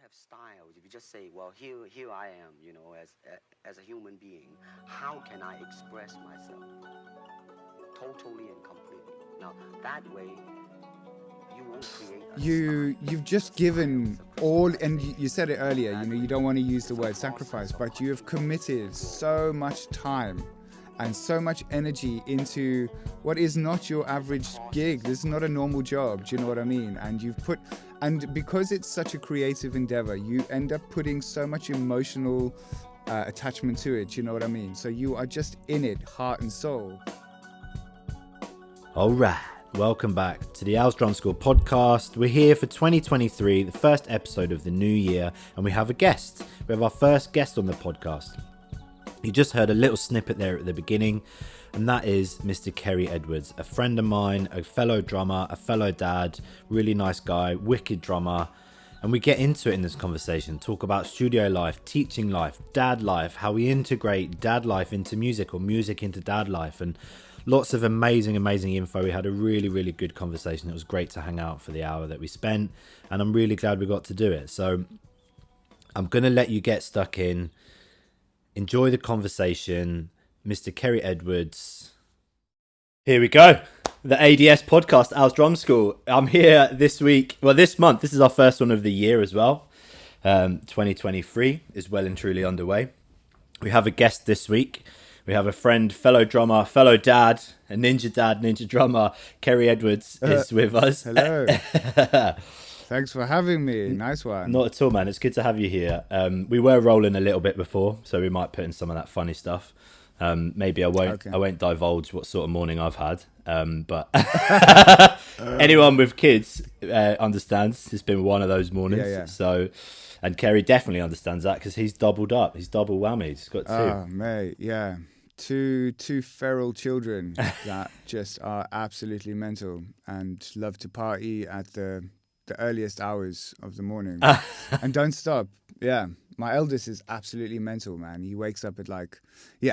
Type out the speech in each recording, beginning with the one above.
have style. If you just say, well, here I am, as a human being, how can I express myself totally and completely? Now, that way, you won't create a You've just given all, and you said it earlier, you don't want to use the word sacrifice, but you have committed so much time and so much energy into what is not your average gig. This is not a normal job, do you know what I mean? And because it's such a creative endeavor, you end up putting so much emotional attachment to it, you know what I mean? So you are just in it, heart and soul. All right, welcome back to the Owls Drum School podcast. We're here for 2023, the first episode of the new year, and we have a guest. We have our first guest on the podcast. You just heard a little snippet there at the beginning, and that is Mr. Kerry Edwards, a friend of mine, a fellow drummer, a fellow dad, really nice guy, wicked drummer. And we get into it in this conversation, talk about studio life, teaching life, dad life, how we integrate dad life into music or music into dad life, and lots of amazing info. We had a really, really good conversation. It was great to hang out for the hour that we spent, and I'm really glad we got to do it. So I'm going to let you get stuck in. Enjoy the conversation. Mr. Kerry Edwards. Here we go. The ADS podcast, Owls Drum School. I'm here this week. Well, this month. This is our first one of the year as well. 2023 is well and truly underway. We have a guest this week. We have a friend, fellow drummer, fellow dad, a ninja drummer. Kerry Edwards is with us. Hello. Thanks for having me. Nice one. Not at all, man. It's good to have you here. We were rolling a little bit before, so we might put in some of that funny stuff. Maybe I won't. Okay. I won't divulge what sort of morning I've had. But anyone with kids understands. It's been one of those mornings. Yeah. So, and Kerry definitely understands that because he's doubled up. He's double whammy. He's got two. Oh, mate. Yeah. Two feral children that just are absolutely mental and love to party at the earliest hours of the morning and don't stop. Yeah, my eldest is absolutely mental, man. He wakes up at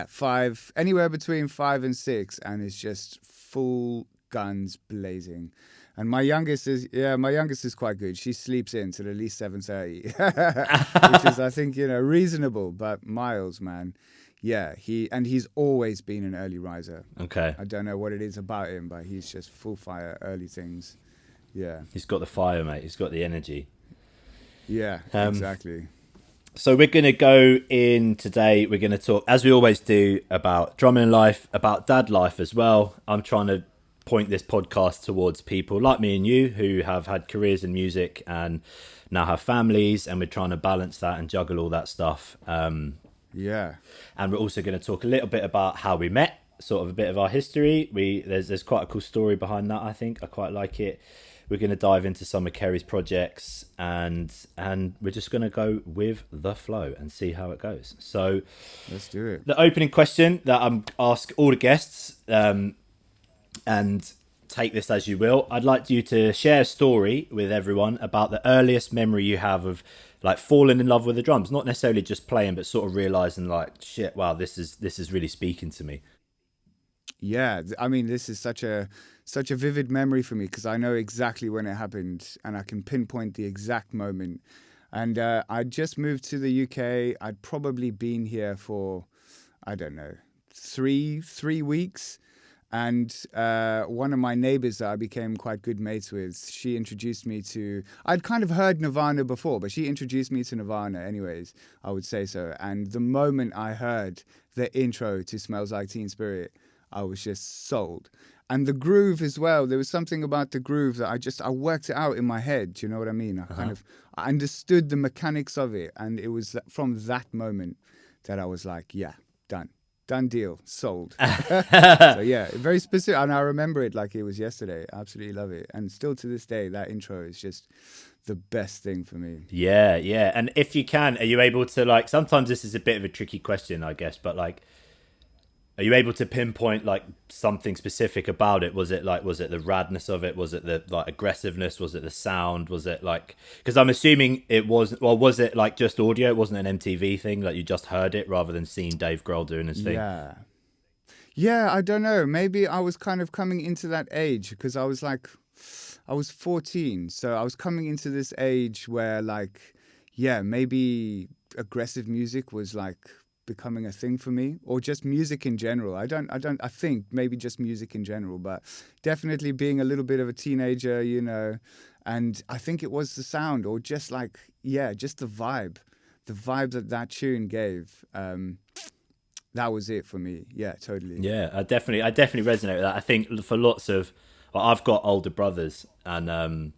5, anywhere between 5 and 6, and it's just full guns blazing. And my youngest is quite good. She sleeps in till at least 7:30, which is, I think, reasonable. But Miles, man, yeah, he's always been an early riser. Okay, I don't know what it is about him, but he's just full fire early things. Yeah. He's got the fire, mate. He's got the energy. Yeah, exactly. So we're going to go in today. We're going to talk, as we always do, about drumming life, about dad life as well. I'm trying to point this podcast towards people like me and you who have had careers in music and now have families, and we're trying to balance that and juggle all that stuff. Yeah. And we're also going to talk a little bit about how we met, sort of a bit of our history. There's quite a cool story behind that, I think. I quite like it. We're going to dive into some of Kerry's projects, and we're just going to go with the flow and see how it goes. So let's do it. The opening question that I'm ask all the guests, and take this as you will. I'd like you to share a story with everyone about the earliest memory you have of falling in love with the drums, not necessarily just playing, but sort of realizing shit, wow, this is really speaking to me. Yeah, I mean, this is such a vivid memory for me because I know exactly when it happened and I can pinpoint the exact moment. And I'd just moved to the UK. I'd probably been here for, I don't know, three weeks. And one of my neighbors that I became quite good mates with, she introduced me to, I'd kind of heard Nirvana before, but she introduced me to Nirvana anyways, I would say so. And the moment I heard the intro to Smells Like Teen Spirit, I was just sold. And the groove as well, there was something about the groove that I worked it out in my head. Do you know what I mean? I understood the mechanics of it. And it was from that moment that I was like, yeah, done deal, sold. So yeah, very specific. And I remember it like it was yesterday. I absolutely love it. And still to this day, that intro is just the best thing for me. Yeah. And if you can, are you able to sometimes this is a bit of a tricky question, I guess, but are you able to pinpoint something specific about it? Was it the radness of it? Was it the aggressiveness? Was it the sound? Was it because I'm assuming it was, well, was it just audio? It wasn't an MTV thing, you just heard it rather than seeing Dave Grohl doing his thing? Yeah, I don't know. Maybe I was kind of coming into that age because I was 14. So I was coming into this age where yeah, maybe aggressive music was like becoming a thing for me, or just music in general. I think maybe just music in general, but definitely being a little bit of a teenager, you know, and I think it was the sound, or just like, yeah, just the vibe that tune gave. That was it for me. Yeah, totally. Yeah, I definitely resonate with that. I think for lots of, well, I've got older brothers, and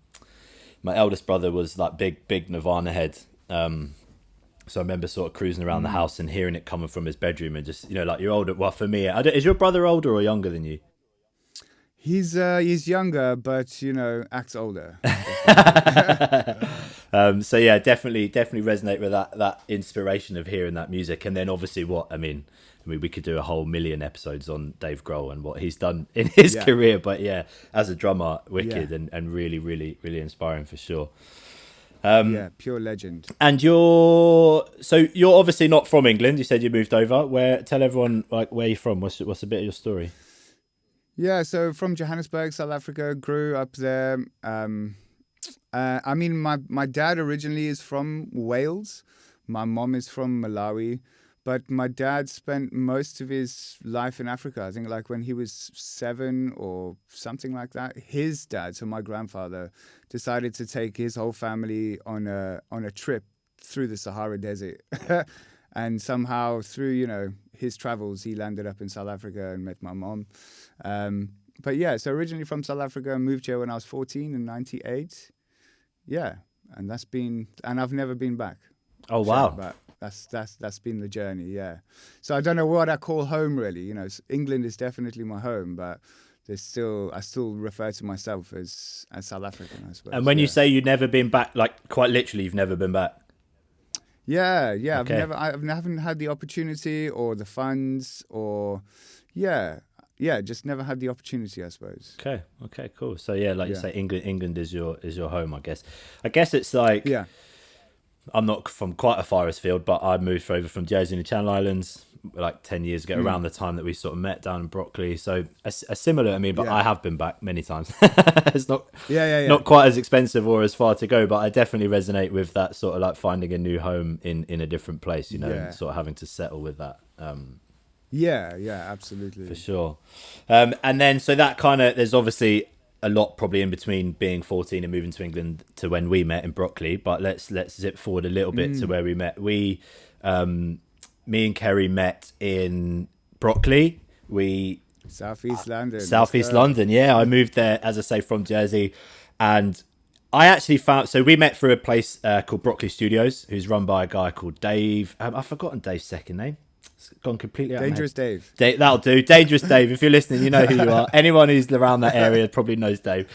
my eldest brother was like big Nirvana head. So I remember sort of cruising around the house and hearing it coming from his bedroom, and just, you know, like, you're older. Well, for me, is your brother older or younger than you? He's younger, but, you know, acts older. So yeah, definitely resonate with that inspiration of hearing that music. And then obviously I mean, we could do a whole million episodes on Dave Grohl and what he's done in his career. But yeah, as a drummer, wicked and really inspiring for sure. Yeah, pure legend. And you're obviously not from England. You said you moved over. Tell everyone like where you're from. What's a bit of your story? Yeah, so from Johannesburg, South Africa, grew up there. I mean, my dad originally is from Wales. My mom is from Malawi. But my dad spent most of his life in Africa. I think like when he was 7 or something like that, his dad, so my grandfather, decided to take his whole family on a trip through the Sahara Desert. And somehow through, you know, his travels, he landed up in South Africa and met my mom. But yeah, so originally from South Africa, moved here when I was 14 in 98. Yeah, and I've never been back. Oh, wow. But that's been the journey, yeah. So I don't know what I call home, really. You know, England is definitely my home, but I still refer to myself as South African, I suppose. And when you say you've never been back, like quite literally, you've never been back? Yeah. Okay. I haven't had the opportunity or the funds, or just never had the opportunity, I suppose. Okay, cool. So yeah, like you say, England is your home, I guess. I guess it's like, I'm not from quite a forest field, but I moved over from Jersey in the Channel Islands like 10 years ago, around the time that we sort of met down in Brockley. So a similar, I mean, but I have been back many times. It's not not quite as expensive or as far to go, but I definitely resonate with that sort of like finding a new home in a different place, you know, and sort of having to settle with that. Yeah, absolutely. For sure. And then, so that kind of, there's obviously a lot probably in between being 14 and moving to England to when we met in Brockley, but let's zip forward a little bit to where we met. Me and Kerry met in Brockley. Southeast London. Southeast London, yeah. I moved there, as I say, from Jersey, and I actually so we met through a place called Brockley Studios, who's run by a guy called Dave. I've forgotten Dave's second name. It's gone completely out. Dangerous Dave. That'll do. Dangerous Dave. If you're listening, you know who you are. Anyone who's around that area probably knows Dave.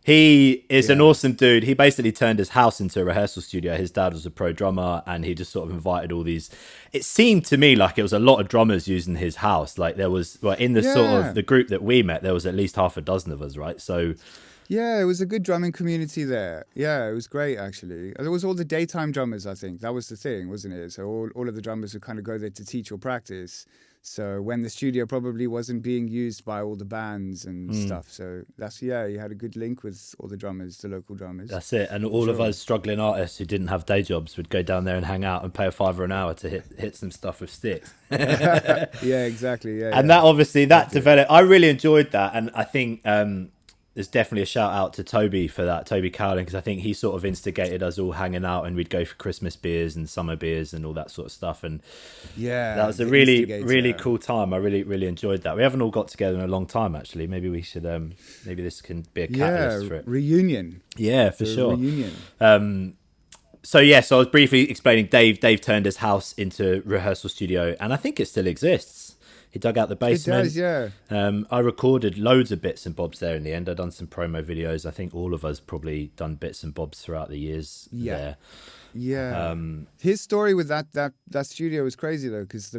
He is an awesome dude. He basically turned his house into a rehearsal studio. His dad was a pro drummer, and he just sort of invited all these. It seemed to me like it was a lot of drummers using his house. Like there was, well, in the sort of the group that we met, there was at least half a dozen of us, right? So yeah, it was a good drumming community there. Yeah, it was great, actually. There was all the daytime drummers, I think. That was the thing, wasn't it? So all of the drummers would kind of go there to teach or practice. So when the studio probably wasn't being used by all the bands and stuff. So you had a good link with all the drummers, the local drummers. That's it. And all of us struggling artists who didn't have day jobs would go down there and hang out and pay $5 an hour to hit some stuff with sticks. Yeah, exactly. Yeah, and that obviously developed. I really enjoyed that. And I think there's definitely a shout out to Toby for that, Toby Cowling, because I think he sort of instigated us all hanging out, and we'd go for Christmas beers and summer beers and all that sort of stuff. And that was a really cool time. I really enjoyed that. We haven't all got together in a long time, actually. Maybe we should, maybe this can be a catalyst for it. Reunion. Yeah, for sure. Reunion. So I was briefly explaining Dave turned his house into a rehearsal studio, and I think it still exists. He dug out the basement. It does, yeah. I recorded loads of bits and bobs there in the end. I've done some promo videos. I think all of us probably done bits and bobs throughout the years there. Yeah. His story with that studio was crazy, though, because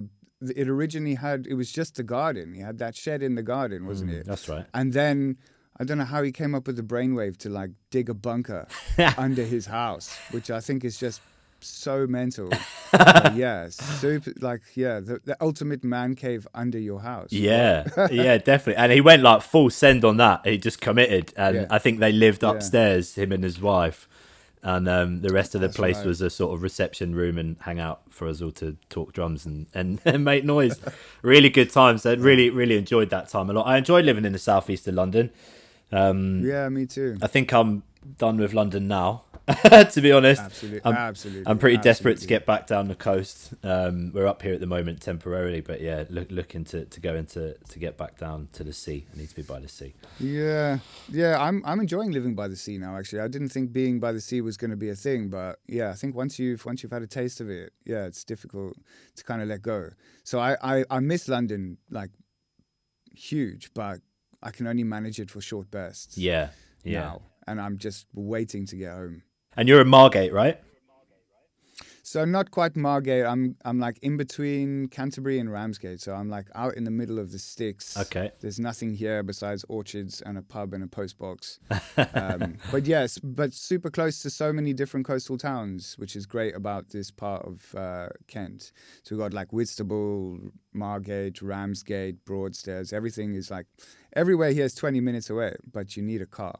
it originally it was just the garden. He had that shed in the garden, wasn't it? That's right. And then I don't know how he came up with the brainwave to like dig a bunker under his house, which I think is just so mental. Super, the ultimate man cave under your house. Yeah, definitely. And he went like full send on that. He just committed, and I think they lived upstairs, him and his wife. And the rest of the That's place right. was a sort of reception room and hang out for us all to talk drums and make noise. Really good times. So really enjoyed that time a lot. I enjoyed living in the southeast of London. Yeah, me too. I think I'm done with London now. To be honest, Absolutely, I'm absolutely. pretty desperate to absolutely. get back down the coast. We're up here at the moment temporarily, but yeah, looking to go into to get back down to the sea. I need to be by the sea. Yeah, yeah. I'm enjoying living by the sea now. Actually, I didn't think being by the sea was going to be a thing, but yeah, I think once you've had a taste of it, yeah, it's difficult to kind of let go. So I miss London like huge, but I can only manage it for short bursts Yeah. now, and I'm just waiting to get home. And you're in Margate, right? So not quite Margate. I'm like in between Canterbury and Ramsgate. So I'm like out in the middle of the sticks. Okay. There's nothing here besides orchards and a pub and a post box. But yes, but super close to so many different coastal towns, which is great about this part of Kent. So we've got like Whitstable, Margate, Ramsgate, Broadstairs. Everything is like everywhere here is 20 minutes away, but you need a car.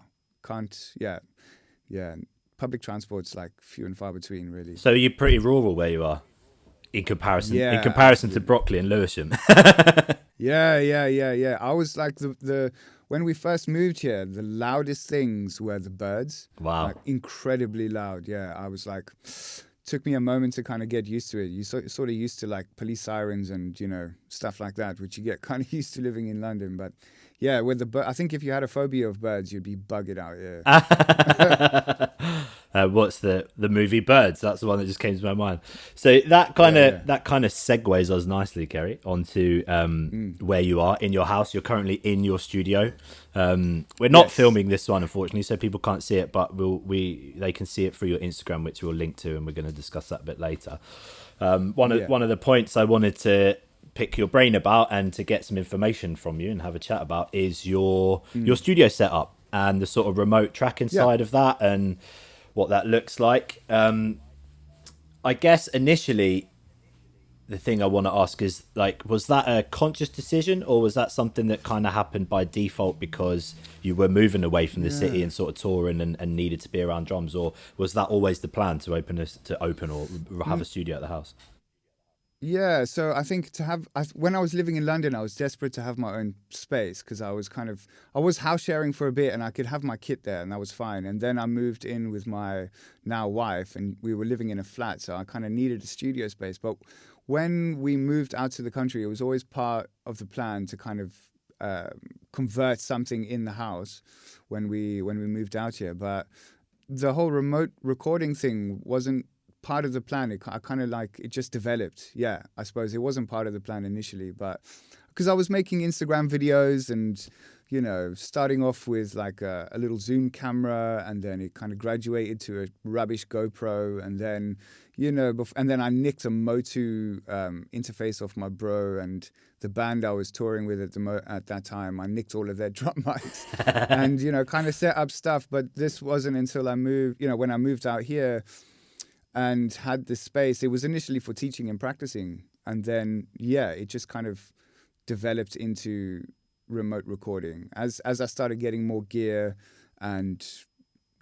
Yeah. Public transport's like few and far between, really. So you're pretty rural where you are, in comparison. Yeah, In comparison to absolutely. Brockley and Lewisham. Yeah. I was like the when we first moved here, the loudest things were the birds. Wow. Like incredibly loud. Yeah, I was like, took me a moment to kind of get used to it. You sort of used to like police sirens and stuff like that, which you get kind of used to living in London. But yeah, with I think if you had a phobia of birds, you'd be buggered out. Yeah. What's the movie Birds? That's the one that just came to my mind. So that kind of segues us nicely, Kerry, onto where you are in your house. You're currently in your studio. We're not filming this one, unfortunately, so people can't see it, but they can see it through your Instagram, which we'll link to, and we're going to discuss that a bit later. One of the points I wanted to pick your brain about and to get some information from you and have a chat about is your studio setup and the sort of remote tracking side of that and what that looks like. I guess initially the thing I want to ask is, like, was that a conscious decision, or was that something that kind of happened by default because you were moving away from the city and sort of touring and needed to be around drums, or was that always the plan to open or have a studio at the house? Yeah, so I think when I was living in London, I was desperate to have my own space because I was house sharing for a bit and I could have my kit there and that was fine. And then I moved in with my now wife and we were living in a flat, so I kind of needed a studio space. But when we moved out to the country, it was always part of the plan to kind of convert something in the house when we moved out here. But the whole remote recording thing wasn't part of the plan. I kind of like it just developed. Yeah, I suppose it wasn't part of the plan initially, but because I was making Instagram videos and starting off with like a little Zoom camera, and then it kind of graduated to a rubbish GoPro, and then and then I nicked a Motu interface off my bro, and the band I was touring with at that time, I nicked all of their drum mics and kind of set up stuff. But this wasn't until I moved, when I moved out here and had this space. It was initially for teaching and practicing, and then it just kind of developed into remote recording as I started getting more gear, and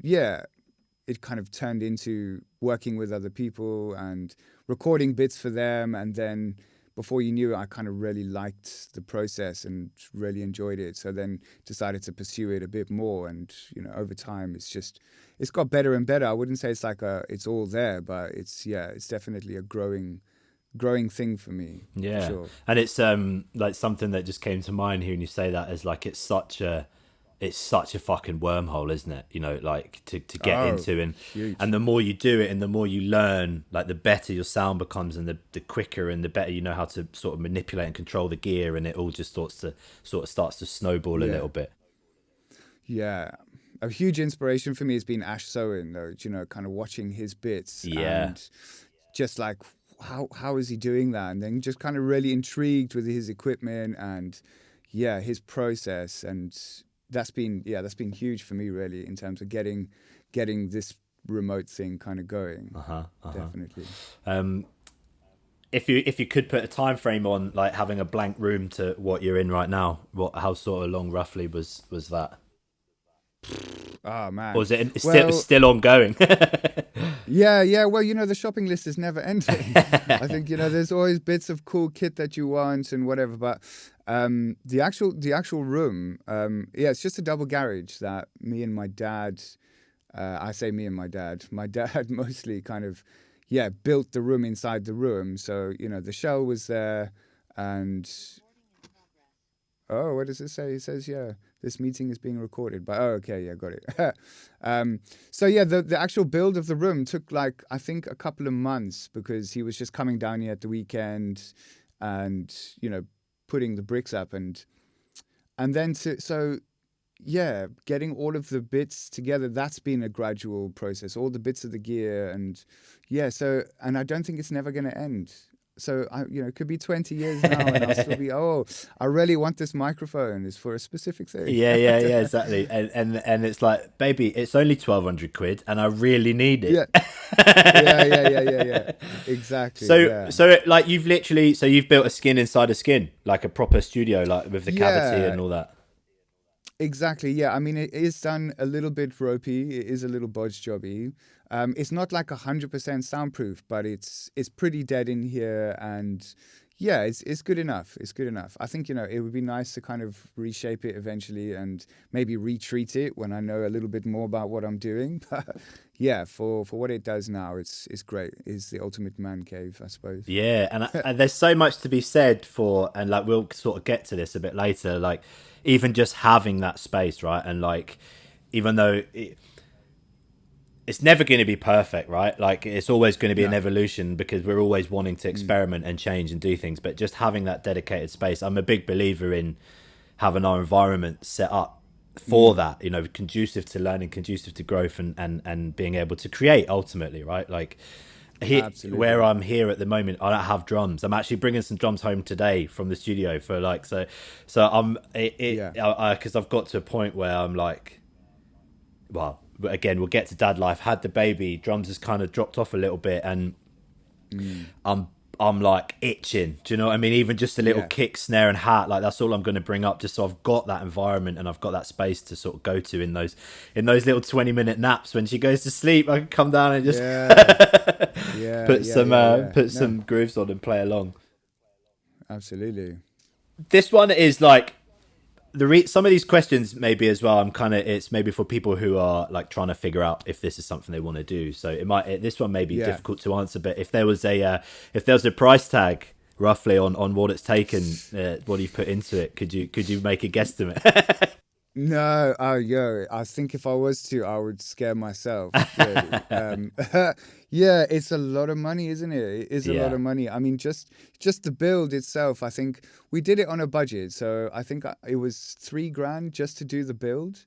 it kind of turned into working with other people and recording bits for them. And then before you knew it, I kind of really liked the process and really enjoyed it. So then decided to pursue it a bit more. And, over time, it's got better and better. I wouldn't say it's like it's all there, but it's definitely a growing thing for me. Yeah. For sure. And it's like something that just came to mind here when you say that is like, it's such a fucking wormhole, isn't it? Like to get into, and the more you do it and the more you learn, like the better your sound becomes, and the quicker and the better you know how to sort of manipulate and control the gear, and it all just starts to snowball a little bit. Yeah. A huge inspiration for me has been Ash Sowen, though, kind of watching his bits and just like, how is he doing that? And then just kind of really intrigued with his equipment and his process. And that's been huge for me, really, in terms of getting this remote thing kind of going. Definitely. If you could put a time frame on like having a blank room to what you're in right now, how sort of long roughly was that? Oh man. Or is it Well, still ongoing? yeah. Well, the shopping list is never ending. I think there's always bits of cool kit that you want and whatever. But the actual room, it's just a double garage that me and my dad. I say me and my dad. My dad mostly kind of, built the room inside the room. So the shell was there, and what does it say? It says, this meeting is being recorded. But okay, got it. So the actual build of the room took I think a couple of months, because he was just coming down here at the weekend, and putting the bricks up, and then getting all of the bits together, that's been a gradual process. All the bits of the gear, and and I don't think it's never going to end. So it could be 20 years now, and I'll still be, I really want this microphone. It's for a specific thing. Yeah, exactly. And it's like, baby, it's only 1,200 quid, and I really need it. Yeah. Exactly. You've built a skin inside a skin, like a proper studio, like with the cavity and all that. Exactly. Yeah. I mean, it is done a little bit ropey. It is a little bodge jobby. It's not 100% soundproof, but it's pretty dead in here, and it's good enough. It's good enough. I think it would be nice to kind of reshape it eventually, and maybe retreat it when I know a little bit more about what I'm doing. But for what it does now, it's great. It's the ultimate man cave, I suppose. Yeah, and there's so much to be said for, and we'll sort of get to this a bit later. Even just having that space, right? And even though it's never going to be perfect, right? It's always going to be an evolution, because we're always wanting to experiment and change and do things. But just having that dedicated space, I'm a big believer in having our environment set up for that, conducive to learning, conducive to growth, and being able to create ultimately, right? Here, where I'm here at the moment, I don't have drums. I'm actually bringing some drums home today from the studio for so I'm because I've got to a point where I'm well, again, we'll get to dad life. Had the baby, drums has kind of dropped off a little bit, and I'm itching. Do you know what I mean? Even just a little kick, snare, and hat, that's all I'm going to bring up, just so I've got that environment and I've got that space to sort of go to in those little 20-minute naps when she goes to sleep. I can come down and just put some grooves on and play along. Absolutely. This one is some of these questions maybe as well. It's maybe for people who are trying to figure out if this is something they want to do. So this one may be difficult to answer. But if there was a price tag roughly on what it's taken, what you've put into it, could you make a guesstimate? No, I think if I was to, I would scare myself. Really. It's a lot of money, isn't it? It is a lot of money. I mean, just the build itself, I think we did it on a budget. So I think it was $3,000 just to do the build.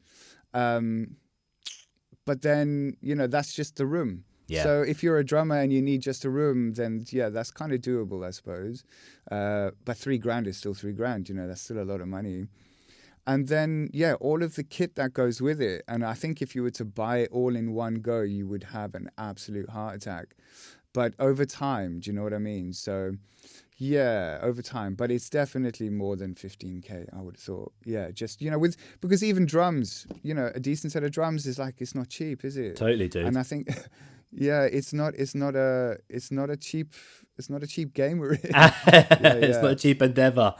But then, that's just the room. Yeah. So if you're a drummer and you need just a room, then that's kind of doable, I suppose. But $3,000 is still $3,000, that's still a lot of money. And then, all of the kit that goes with it. And I think if you were to buy it all in one go, you would have an absolute heart attack. But over time, do you know what I mean? So, over time. But it's definitely more than 15K, I would have thought. Yeah, just, because even drums, a decent set of drums is it's not cheap, is it? Totally, dude. And I think, it's not a cheap game we're in. It's not a cheap endeavor.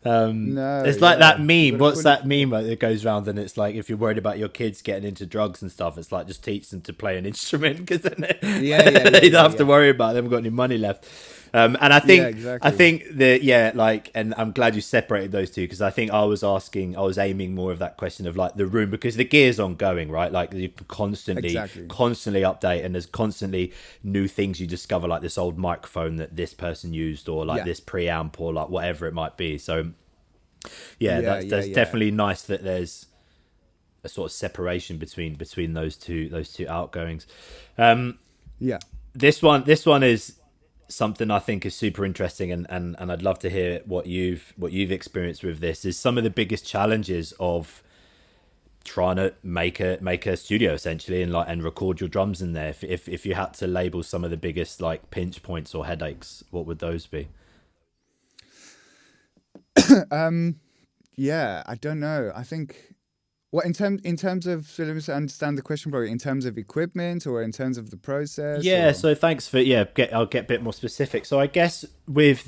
No, it's that meme. What's that meme that goes around? And it's if you're worried about your kids getting into drugs and stuff, it's just teach them to play an instrument, because then they don't have to worry about it. They haven't got any money left. And I think exactly. I think that and I'm glad you separated those two, because I think I was aiming more of that question of the room, because the gear's ongoing, right? You can constantly update, and there's constantly new things you discover, this old microphone that this person used, or this preamp, or whatever it might be. So that's definitely nice that there's a sort of separation between those two outgoings. This one is something I think is super interesting, and I'd love to hear what you've experienced with this. Is some of the biggest challenges of trying to make a studio essentially, and record your drums in there. If you had to label some of the biggest pinch points or headaches, what would those be? I don't know. I think What in terms of, so let me understand the question, probably in terms of equipment or in terms of the process? Yeah, or? so thanks for I'll get a bit more specific. So I guess with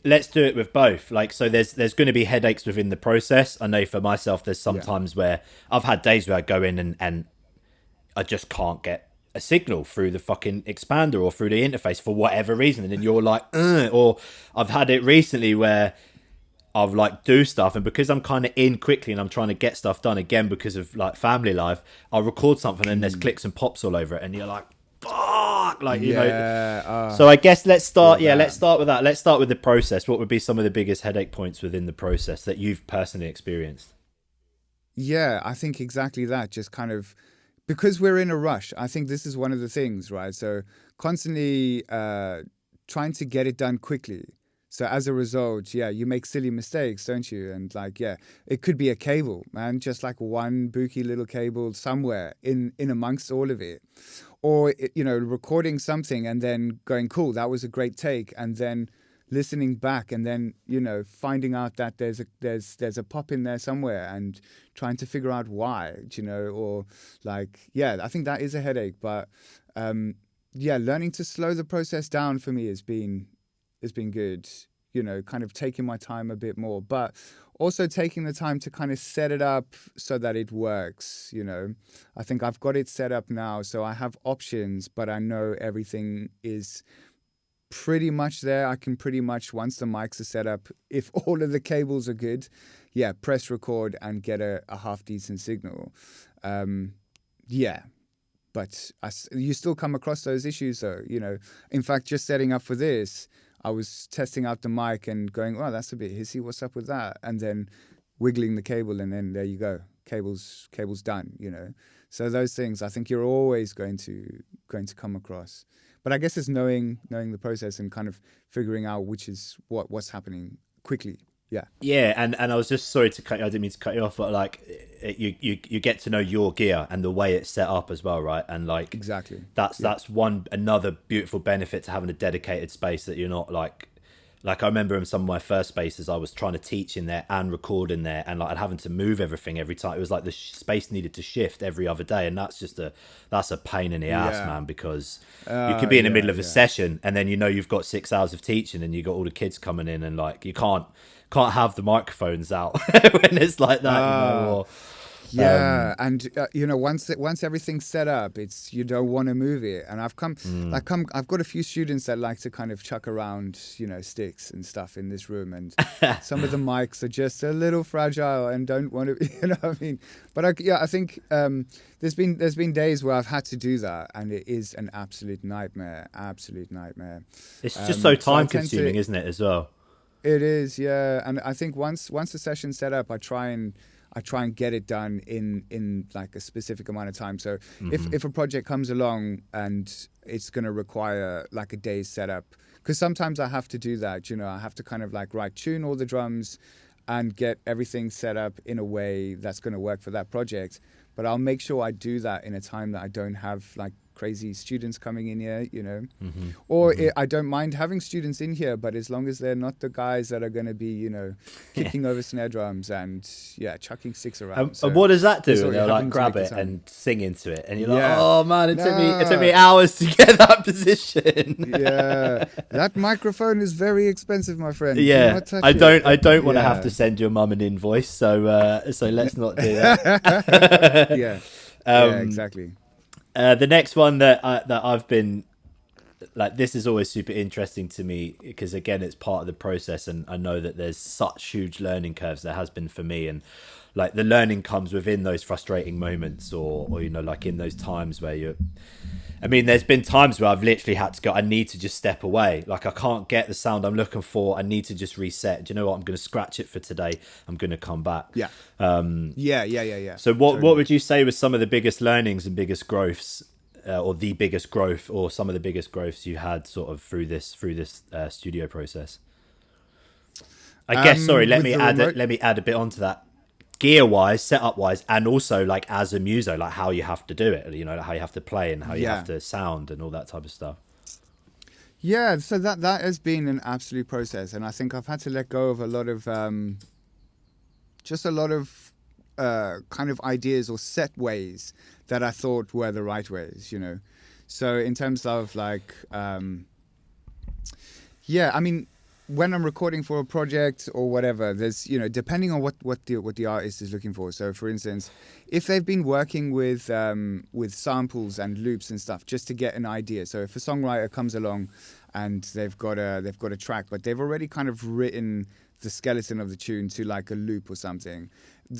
let's do it with both. Like, so there's going to be headaches within the process. I know for myself, there's sometimes where I've had days where I go in and I just can't get a signal through the fucking expander or through the interface for whatever reason, and then you're like, ugh. Or I've had it recently where I'll like do stuff, and because I'm kind of in quickly and I'm trying to get stuff done again because of like family life, I'll record something and there's clicks and pops all over it, and you're like, fuck, like, you know. So I guess let's start with that. Let's start with the process. What would be some of the biggest headache points within the process that you've personally experienced? Yeah, I think exactly that. Just kind of, because we're in a rush, I think this is one of the things, right? So constantly trying to get it done quickly. So as a result, you make silly mistakes, don't you? And like, it could be a cable, man, just like one booky little cable somewhere in amongst all of it. Or, you know, recording something and then going, cool, that was a great take. And then listening back and then, you know, finding out that there's a pop in there somewhere and trying to figure out why, you know, or like, I think that is a headache. But learning to slow the process down for me has been good, you know, kind of taking my time a bit more, but also taking the time to kind of set it up so that it works, you know. I think I've got it set up now, so I have options, but I know everything is pretty much there. I can pretty much, once the mics are set up, if all of the cables are good, press record and get a half decent signal. But you still come across those issues though, you know. In fact, just setting up for this, I was testing out the mic and going, oh, that's a bit hissy, what's up with that? And then wiggling the cable, and then there you go, cable's done, you know. So those things I think you're always going to come across. But I guess it's knowing the process and kind of figuring out which is what's happening quickly. Yeah, and I was just sorry to cut you. I didn't mean to cut you off, but like you get to know your gear and the way it's set up as well, right? And like exactly, that's another beautiful benefit to having a dedicated space that you're not like I remember in some of my first spaces, I was trying to teach in there and record in there, and like I'd having to move everything every time. It was like the space needed to shift every other day, and that's a pain in the ass, man, because you could be in the middle of a session and then you know you've got 6 hours of teaching and you got all the kids coming in, and like you can't have the microphones out when it's like that, you know. Or, and you know, once everything's set up, it's, you don't want to move it. And I've got a few students that like to kind of chuck around, you know, sticks and stuff in this room, and some of the mics are just a little fragile and don't want to, you know what I mean? But I think there's been days where I've had to do that, and it is an absolute nightmare. It's just so time consuming, isn't it, as well? It is, and I think once the session's set up, I try and get it done in like a specific amount of time. So if a project comes along and it's going to require like a day's setup, because sometimes I have to do that, you know, I have to kind of like tune all the drums and get everything set up in a way that's going to work for that project. But I'll make sure I do that in a time that I don't have like crazy students coming in here, you know. I don't mind having students in here, but as long as they're not the guys that are going to be, you know, kicking over snare drums and chucking sticks around. And what does that do? They'll like grab it and sing into it, and you're like, oh man, it took me hours to get that position. That microphone is very expensive, my friend. I don't want to have to send your mum an invoice, so let's not do that. Exactly. The next one that I've been like, this is always super interesting to me, because again, it's part of the process, and I know that there's such huge learning curves. There has been for me, and like the learning comes within those frustrating moments, or you know, like in those times where there's been times where I've literally had to go, I need to just step away. Like I can't get the sound I'm looking for. I need to just reset. Do you know what? I'm going to scratch it for today. I'm going to come back. So what would you say was some of the biggest learnings and biggest growths, or the biggest growth, or some of the biggest growths you had sort of through this studio process? I guess, let me add a bit onto that. Gear wise, setup wise, and also like as a muso, like how you have to do it, you know, how you have to play and how you have to sound and all that type of stuff. So that has been an absolute process, and I think I've had to let go of a lot of kind of ideas or set ways that I thought were the right ways, you know. So in terms of like, yeah, I mean, when I'm recording for a project or whatever, there's, you know, depending on what the artist is looking for. So for instance, if they've been working with samples and loops and stuff just to get an idea. So if a songwriter comes along and they've got a track, but they've already kind of written the skeleton of the tune to like a loop or something.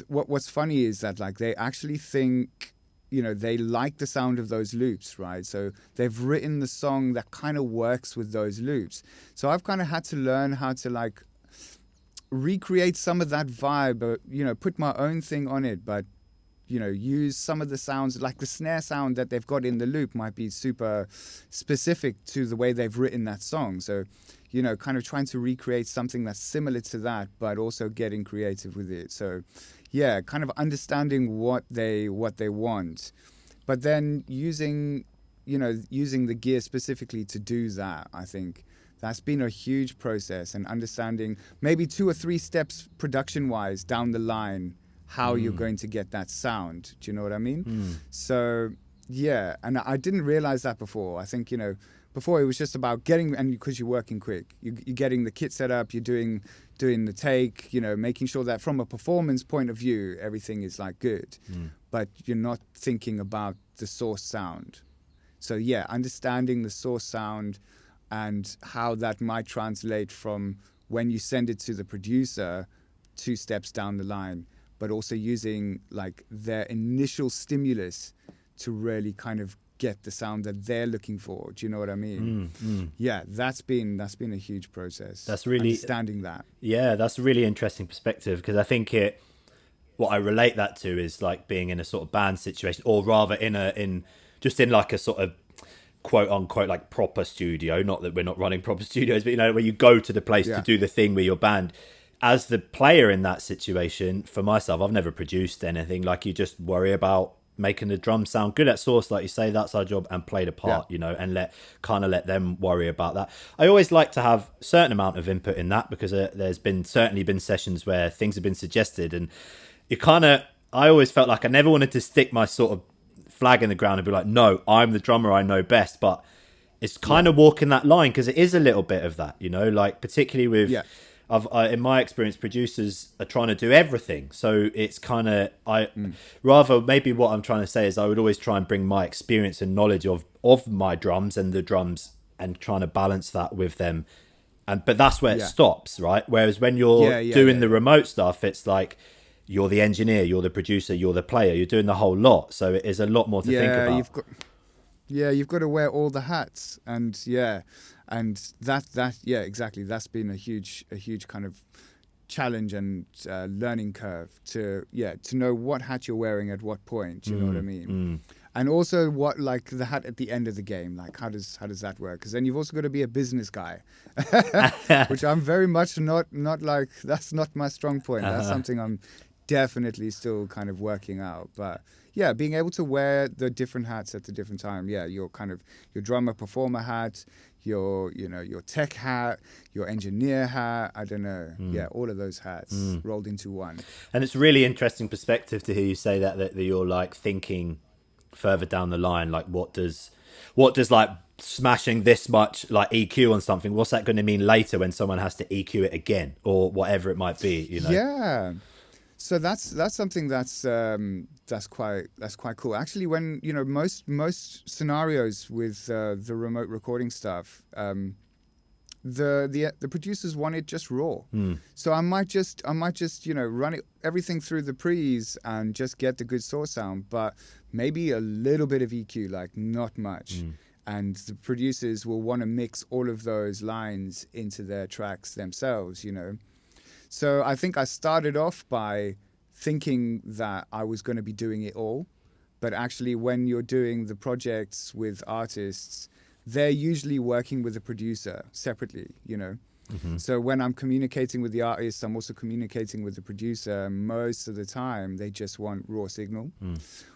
What's funny is that like they actually think, you know, they like the sound of those loops, right? So they've written the song that kind of works with those loops. So I've kind of had to learn how to like recreate some of that vibe, but, you know, put my own thing on it, but, you know, use some of the sounds, like the snare sound that they've got in the loop might be super specific to the way they've written that song. So, you know, kind of trying to recreate something that's similar to that, but also getting creative with it. So, yeah, kind of understanding what they want, but then using the gear specifically to do that. I think that's been a huge process, and understanding maybe 2 or 3 steps production-wise down the line how you're going to get that sound. Do you know what I mean? So, yeah, and I didn't realize that before. I think, you know, before it was just about getting, and because you're working quick, you're getting the kit set up, you're doing the take, you know, making sure that from a performance point of view, everything is like good, but you're not thinking about the source sound. So yeah, understanding the source sound and how that might translate from when you send it to the producer 2 steps down the line, but also using like their initial stimulus to really kind of get the sound that they're looking for. Do you know what I mean? Yeah, that's been a huge process. That's really understanding that. Yeah, that's a really interesting perspective, because I think what I relate that to is like being in a sort of band situation, or rather in like a sort of quote unquote like proper studio. Not that we're not running proper studios, but you know, where you go to the place to do the thing with your band. As the player in that situation, for myself, I've never produced anything. Like, you just worry about making the drums sound good at source, like you say, that's our job, and play the part, you know, and let them worry about that. I always like to have a certain amount of input in that, because there's certainly been sessions where things have been suggested, and I always felt like I never wanted to stick my sort of flag in the ground and be like, no, I'm the drummer, I know best. But it's kind of walking that line, because it is a little bit of that, you know, like particularly with in my experience, producers are trying to do everything. So it's kind of, rather maybe what I'm trying to say is I would always try and bring my experience and knowledge of my drums and the drums, and trying to balance that with them. But that's where it stops, right? Whereas when you're doing the remote stuff, it's like you're the engineer, you're the producer, you're the player, you're doing the whole lot. So it is a lot more to think about. You've got to wear all the hats, and exactly. That's been a huge kind of challenge and learning curve to know what hat you're wearing at what point. You know what I mean? And also what, like, the hat at the end of the game, like how does that work? Because then you've also got to be a business guy, which I'm very much not like. That's not my strong point. That's something I'm definitely still kind of working out. But yeah, being able to wear the different hats at the different time. Yeah, your drummer performer hat, your tech hat, your engineer hat. I don't know. Yeah, all of those hats rolled into one. And it's really interesting perspective to hear you say that you're like thinking further down the line, like what does like smashing this much like EQ on something, what's that going to mean later when someone has to EQ it again or whatever it might be, you know? Yeah. So that's something that's quite cool. Actually, when, you know, most scenarios with the remote recording stuff, the producers want it just raw. So I might just you know, run everything through the pre's and just get the good source sound, but maybe a little bit of EQ, like not much. And the producers will want to mix all of those lines into their tracks themselves, you know. So I think I started off by thinking that I was going to be doing it all. But actually, when you're doing the projects with artists, they're usually working with a producer separately, you know. So when I'm communicating with the artist, I'm also communicating with the producer. Most of the time, they just want raw signal,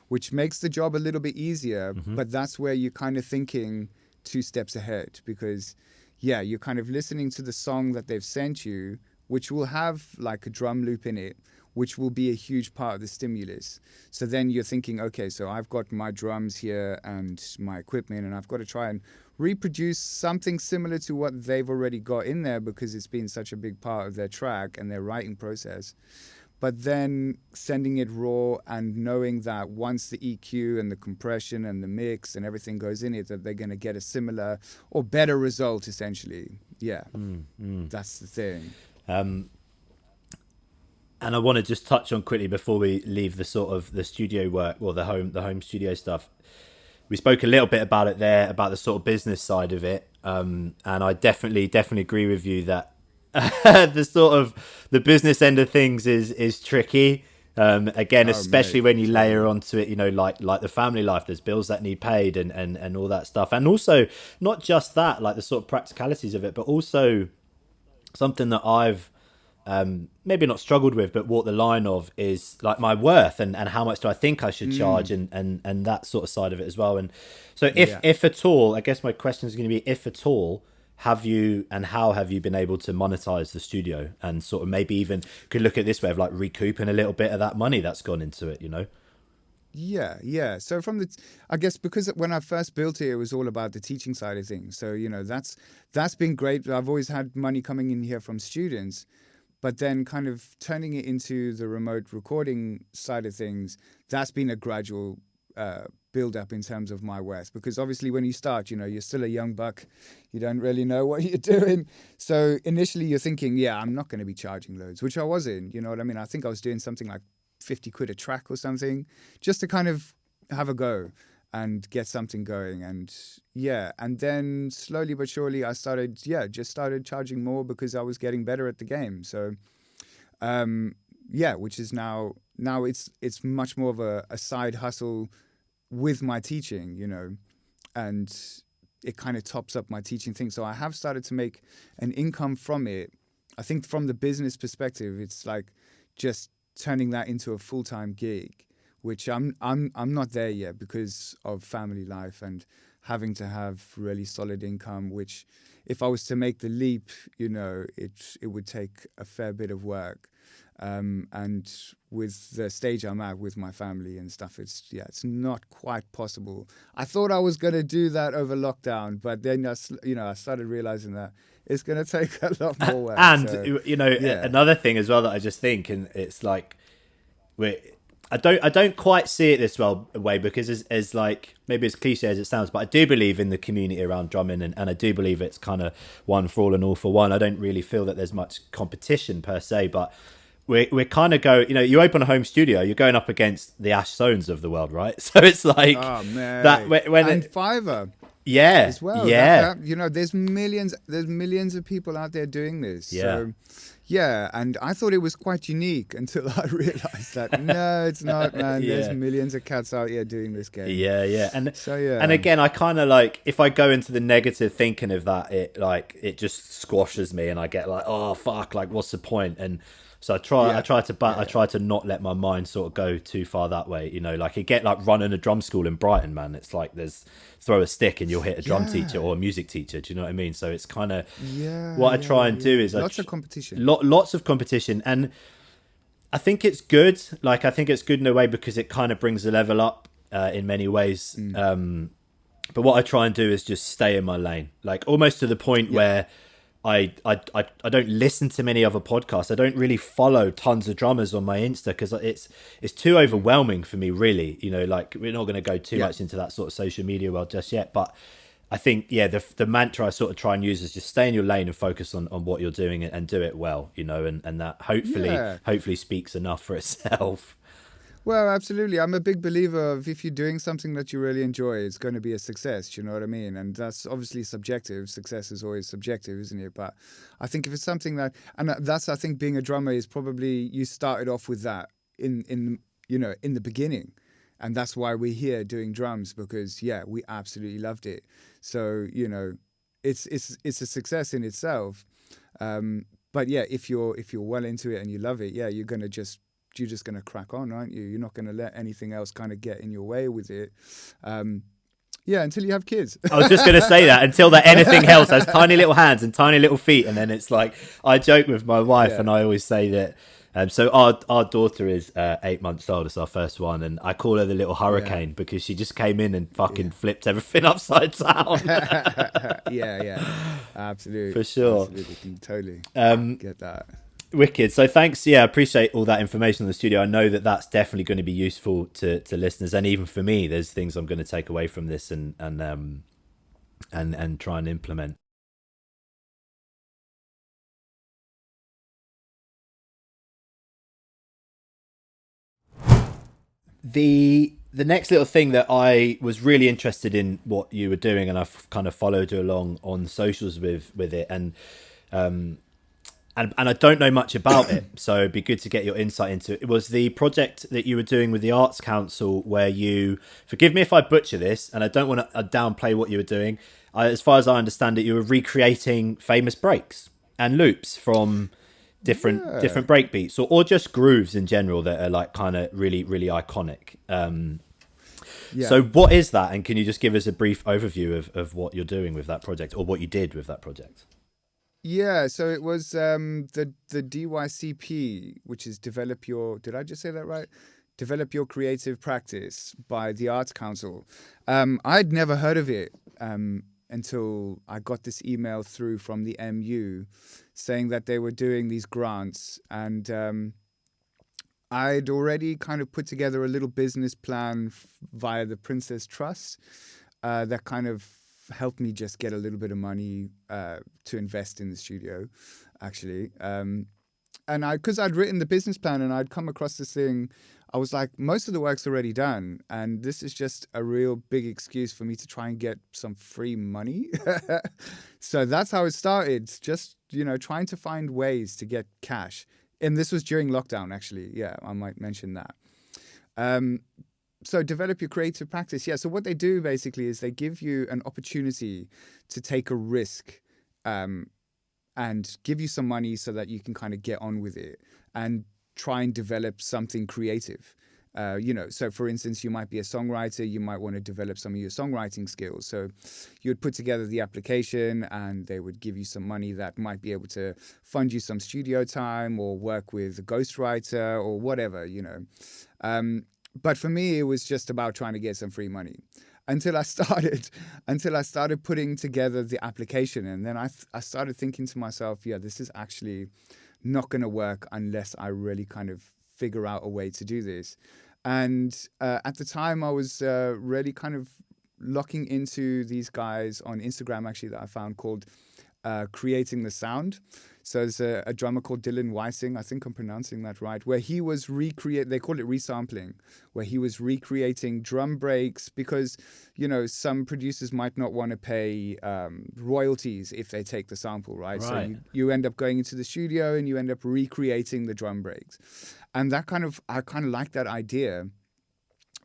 which makes the job a little bit easier. But that's where you're kind of thinking 2 steps ahead, because, yeah, you're kind of listening to the song that they've sent you, which will have like a drum loop in it, which will be a huge part of the stimulus. So then you're thinking, okay, so I've got my drums here and my equipment, and I've got to try and reproduce something similar to what they've already got in there because it's been such a big part of their track and their writing process. But then sending it raw and knowing that once the EQ and the compression and the mix and everything goes in it, that they're going to get a similar or better result, essentially. Yeah, that's the thing. And I want to just touch on quickly before we leave the sort of the studio work or the home studio stuff. We spoke a little bit about it there, about the sort of business side of it. And I definitely agree with you that the sort of the business end of things is tricky. Again, especially when you layer onto it, you know, like the family life, there's bills that need paid and all that stuff. And also not just that, like the sort of practicalities of it, but also something that I've maybe not struggled with, but walked the line of is like my worth and how much do I think I should charge and that sort of side of it as well. And so if at all, I guess my question is going to be, if at all, have you and how have you been able to monetize the studio and sort of maybe even could look at this way of like recouping a little bit of that money that's gone into it, you know? Yeah. So I guess because when I first built it, it was all about the teaching side of things. So, you know, that's been great. I've always had money coming in here from students, but then kind of turning it into the remote recording side of things, that's been a gradual build up in terms of my worth, because obviously when you start, you know, you're still a young buck, you don't really know what you're doing. So initially you're thinking, yeah, I'm not going to be charging loads, which I wasn't, you know what I mean? I think I was doing something like 50 quid a track or something, just to kind of have a go and get something going. And then slowly but surely I started charging more because I was getting better at the game. So which is now it's much more of a side hustle with my teaching, you know, and it kind of tops up my teaching thing. So I have started to make an income from it. I think from the business perspective, it's like just turning that into a full-time gig, which I'm not there yet because of family life and having to have really solid income, which if I was to make the leap, you know, it would take a fair bit of work. And with the stage I'm at with my family and stuff, it's not quite possible. I thought I was going to do that over lockdown, but then I started realizing that it's going to take a lot more work. And another thing as well that I just think, and it's like, I don't quite see it this way because as like maybe as cliche as it sounds, but I do believe in the community around drumming, and I do believe it's kind of one for all and all for one. I don't really feel that there's much competition per se, but we're kind of you open a home studio, you're going up against the Ash Zones of the world, right? So it's like that when Fiverr. Yeah, as well. Yeah, there's millions of people out there doing this. Yeah. So, yeah, and I thought it was quite unique until I realized that no, it's not, man. Yeah. There's millions of cats out here doing this game. Yeah. And again, I kind of like, if I go into the negative thinking of that, it just squashes me, and I get like, oh fuck, like what's the point? And so I try to not let my mind sort of go too far that way, you know. Like you get like running a drum school in Brighton, man. It's like there's throw a stick and you'll hit a drum teacher or a music teacher. Do you know what I mean? So it's kind of what I try and do is lots of competition, lots of competition, and I think it's good. Like I think it's good in a way because it kind of brings the level up in many ways. But what I try and do is just stay in my lane, like almost to the point where I don't listen to many other podcasts. I don't really follow tons of drummers on my Insta because it's too overwhelming for me, really. You know, like we're not going to go too much into that sort of social media world just yet. But I think, the mantra I sort of try and use is just stay in your lane and focus on what you're doing and do it well, you know, and that hopefully speaks enough for itself. Well, absolutely. I'm a big believer of if you're doing something that you really enjoy, it's going to be a success. You know what I mean? And that's obviously subjective. Success is always subjective, isn't it? But I think if it's something that, and that's, I think being a drummer is probably, you started off with that in the beginning. And that's why we're here doing drums, because, we absolutely loved it. So, you know, it's a success in itself. But if you're well into it and you love it, you're just going to crack on, aren't you? You're not going to let anything else kind of get in your way with it. Until you have kids. I was just going to say that, until that anything else has tiny little hands and tiny little feet. And then it's like, I joke with my wife and I always say that So our daughter is 8 months old. It's our first one, and I call her the little hurricane because she just came in and fucking flipped everything upside down. Absolutely, For sure. absolutely, can totally get that. Wicked. So thanks. Yeah, I appreciate all that information on the studio. I know that that's definitely going to be useful to listeners, and even for me, there's things I'm going to take away from this and try and implement. The next little thing that I was really interested in what you were doing, and I've kind of followed you along on socials with it, and I don't know much about it, so it'd be good to get your insight into it. It was the project that you were doing with the Arts Council, where you, forgive me if I butcher this, and I don't want to downplay what you were doing. As far as I understand it, you were recreating famous breaks and loops from different break beats, or just grooves in general that are like kind of really, really iconic. So what is that? And can you just give us a brief overview of what you're doing with that project, or what you did with that project? Yeah, so it was the DYCP, which is Develop Your, did I just say that right? Develop Your Creative Practice by the Arts Council. I'd never heard of it until I got this email through from the MU saying that they were doing these grants, and I'd already kind of put together a little business plan via the Princess Trust that kind of helped me just get a little bit of money to invest in the studio, actually. And because I'd written the business plan and I'd come across this thing, I was like, most of the work's already done, and this is just a real big excuse for me to try and get some free money. So that's how it started, just, trying to find ways to get cash. And this was during lockdown, actually. Yeah, I might mention that. So develop your creative practice. Yeah, so what they do basically is they give you an opportunity to take a risk and give you some money so that you can kind of get on with it and try and develop something creative. So for instance, you might be a songwriter, you might want to develop some of your songwriting skills. So you would put together the application and they would give you some money that might be able to fund you some studio time or work with a ghostwriter or whatever, But for me, it was just about trying to get some free money until I started putting together the application. And then I started thinking to myself, this is actually not going to work unless I really kind of figure out a way to do this. And at the time, I was really kind of locking into these guys on Instagram, actually, that I found called Creating the Sound. So there's a drummer called Dylan Weissing, I think I'm pronouncing that right, where he was they call it resampling, where he was recreating drum breaks because, some producers might not want to pay royalties if they take the sample, right? So you end up going into the studio and you end up recreating the drum breaks. And I kind of like that idea.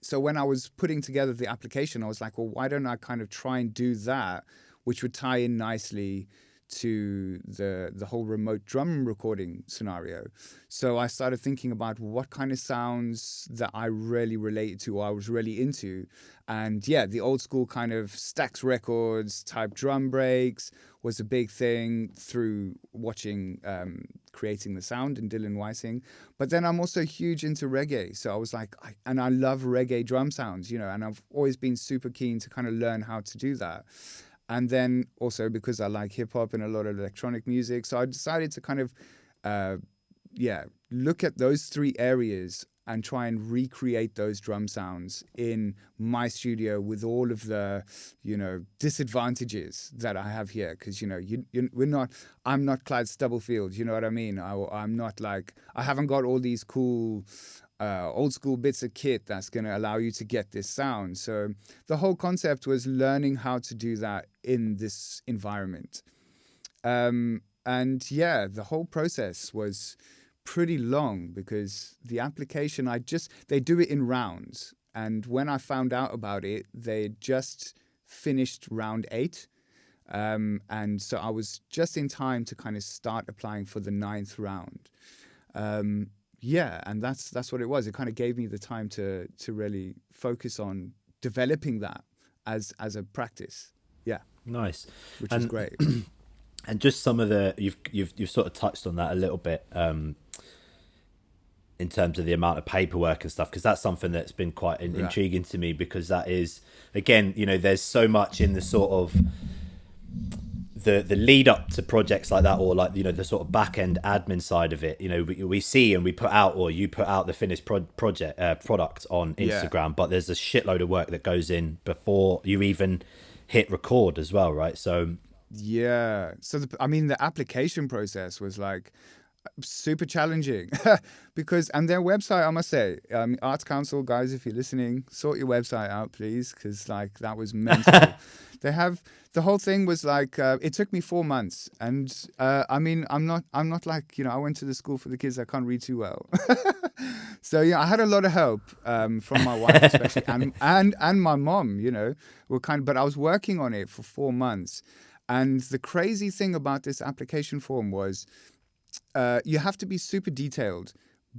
So when I was putting together the application, I was like, well, why don't I kind of try and do that, which would tie in nicely to the whole remote drum recording scenario. So I started thinking about what kind of sounds that I really related to or I was really into. And the old school kind of Stax Records type drum breaks was a big thing through watching Creating the Sound and Dylan Weissing. But then I'm also huge into reggae. So I was like, I love reggae drum sounds, and I've always been super keen to kind of learn how to do that. And then also because I like hip hop and a lot of electronic music. So I decided to kind of, look at those three areas and try and recreate those drum sounds in my studio with all of the, disadvantages that I have here. Because, I'm not Clyde Stubblefield, you know what I mean? I'm not like, I haven't got all these cool old school bits of kit that's going to allow you to get this sound. So the whole concept was learning how to do that in this environment. The whole process was pretty long because the application, they do it in rounds. And when I found out about it, they just finished round 8. And so I was just in time to kind of start applying for the 9th round. And that's what it was. It kind of gave me the time to really focus on developing that as a practice. Yeah. Nice. Which is great. And just some of the you've sort of touched on that a little bit. in terms of the amount of paperwork and stuff, because that's something that's been quite intriguing to me, because that is, again, you know, there's so much in the sort of the lead up to projects like that, or like, you know, the sort of back end admin side of it. You know, we see and we put out, or you put out the finished product on Instagram, but there's a shitload of work that goes in before you even hit record as well, right? So yeah, so the application process was like super challenging because, and their website, I must say, Arts Council guys, if you're listening, sort your website out, please, because like that was mental. The whole thing was like, it took me 4 months, and I'm not like, you know, I went to the school for the kids that can't read too well. So yeah, I had a lot of help from my wife especially, and my mom, you know, but I was working on it for 4 months. And the crazy thing about this application form was you have to be super detailed,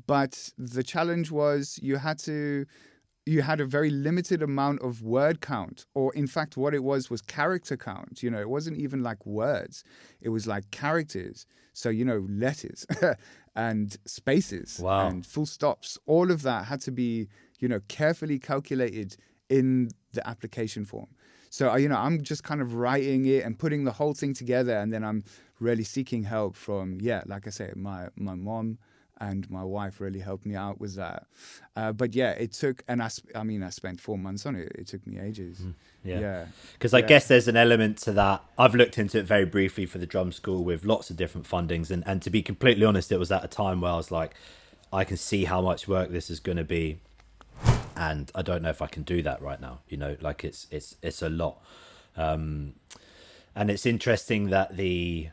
but the challenge was you had a very limited amount of word count, or in fact what it was character count. You know, it wasn't even like words, it was like characters. So, you know, letters and spaces and full stops, all of that had to be, you know, carefully calculated in the application form. So, you know, I'm just kind of writing it and putting the whole thing together, and then I'm really seeking help from, like I said, my mom and my wife really helped me out with that. But yeah, it took, and I spent 4 months on it. It took me ages. Yeah. Because I guess there's an element to that. I've looked into it very briefly for the drum school with lots of different fundings. And to be completely honest, it was at a time where I was like, I can see how much work this is going to be. And I don't know if I can do that right now. You know, like it's a lot. And it's interesting that the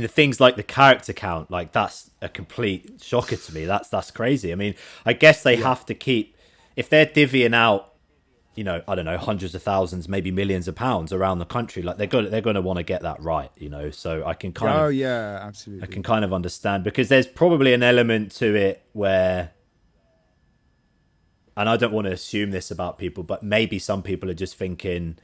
things like the character count, like that's a complete shocker to me. That's crazy. I mean, I guess they have to keep, if they're divvying out, you know, I don't know, hundreds of thousands, maybe millions of pounds around the country, like they're going to want to get that right, you know. So I can kind of, absolutely, I can kind of understand, because there's probably an element to it where, and I don't want to assume this about people, but maybe some people are just thinking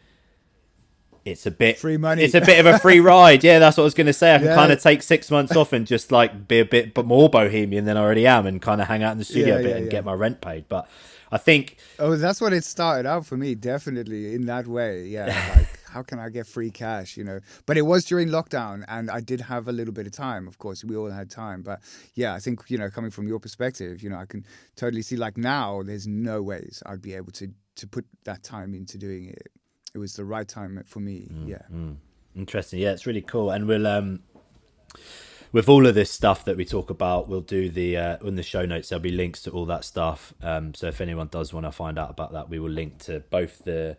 it's a bit free money. It's a bit of a free ride. Yeah, that's what I was going to say. I can kind of take 6 months off and just like be a bit more bohemian than I already am, and kind of hang out in the studio a bit and get my rent paid. But I think that's what it started out for me, definitely in that way. Yeah, like how can I get free cash, you know? But it was during lockdown, and I did have a little bit of time. Of course, we all had time. But yeah, I think, you know, coming from your perspective, you know, I can totally see, like, now there's no ways I'd be able to put that time into doing it. It was the right time for me. Interesting. Yeah, it's really cool. And we'll with all of this stuff that we talk about, we'll do the in the show notes, there'll be links to all that stuff. So if anyone does want to find out about that, we will link to both the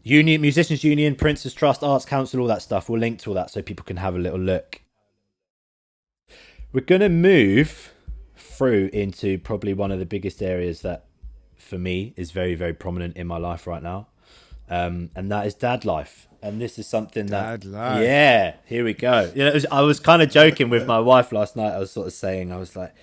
Union, Musicians Union, Prince's Trust, Arts Council, all that stuff. We'll link to all that so people can have a little look. We're going to move through into probably one of the biggest areas that for me is very, very prominent in my life right now. And that is dad life. And this is something here we go. You know, I was kind of joking with my wife last night. I was sort of saying, I was like,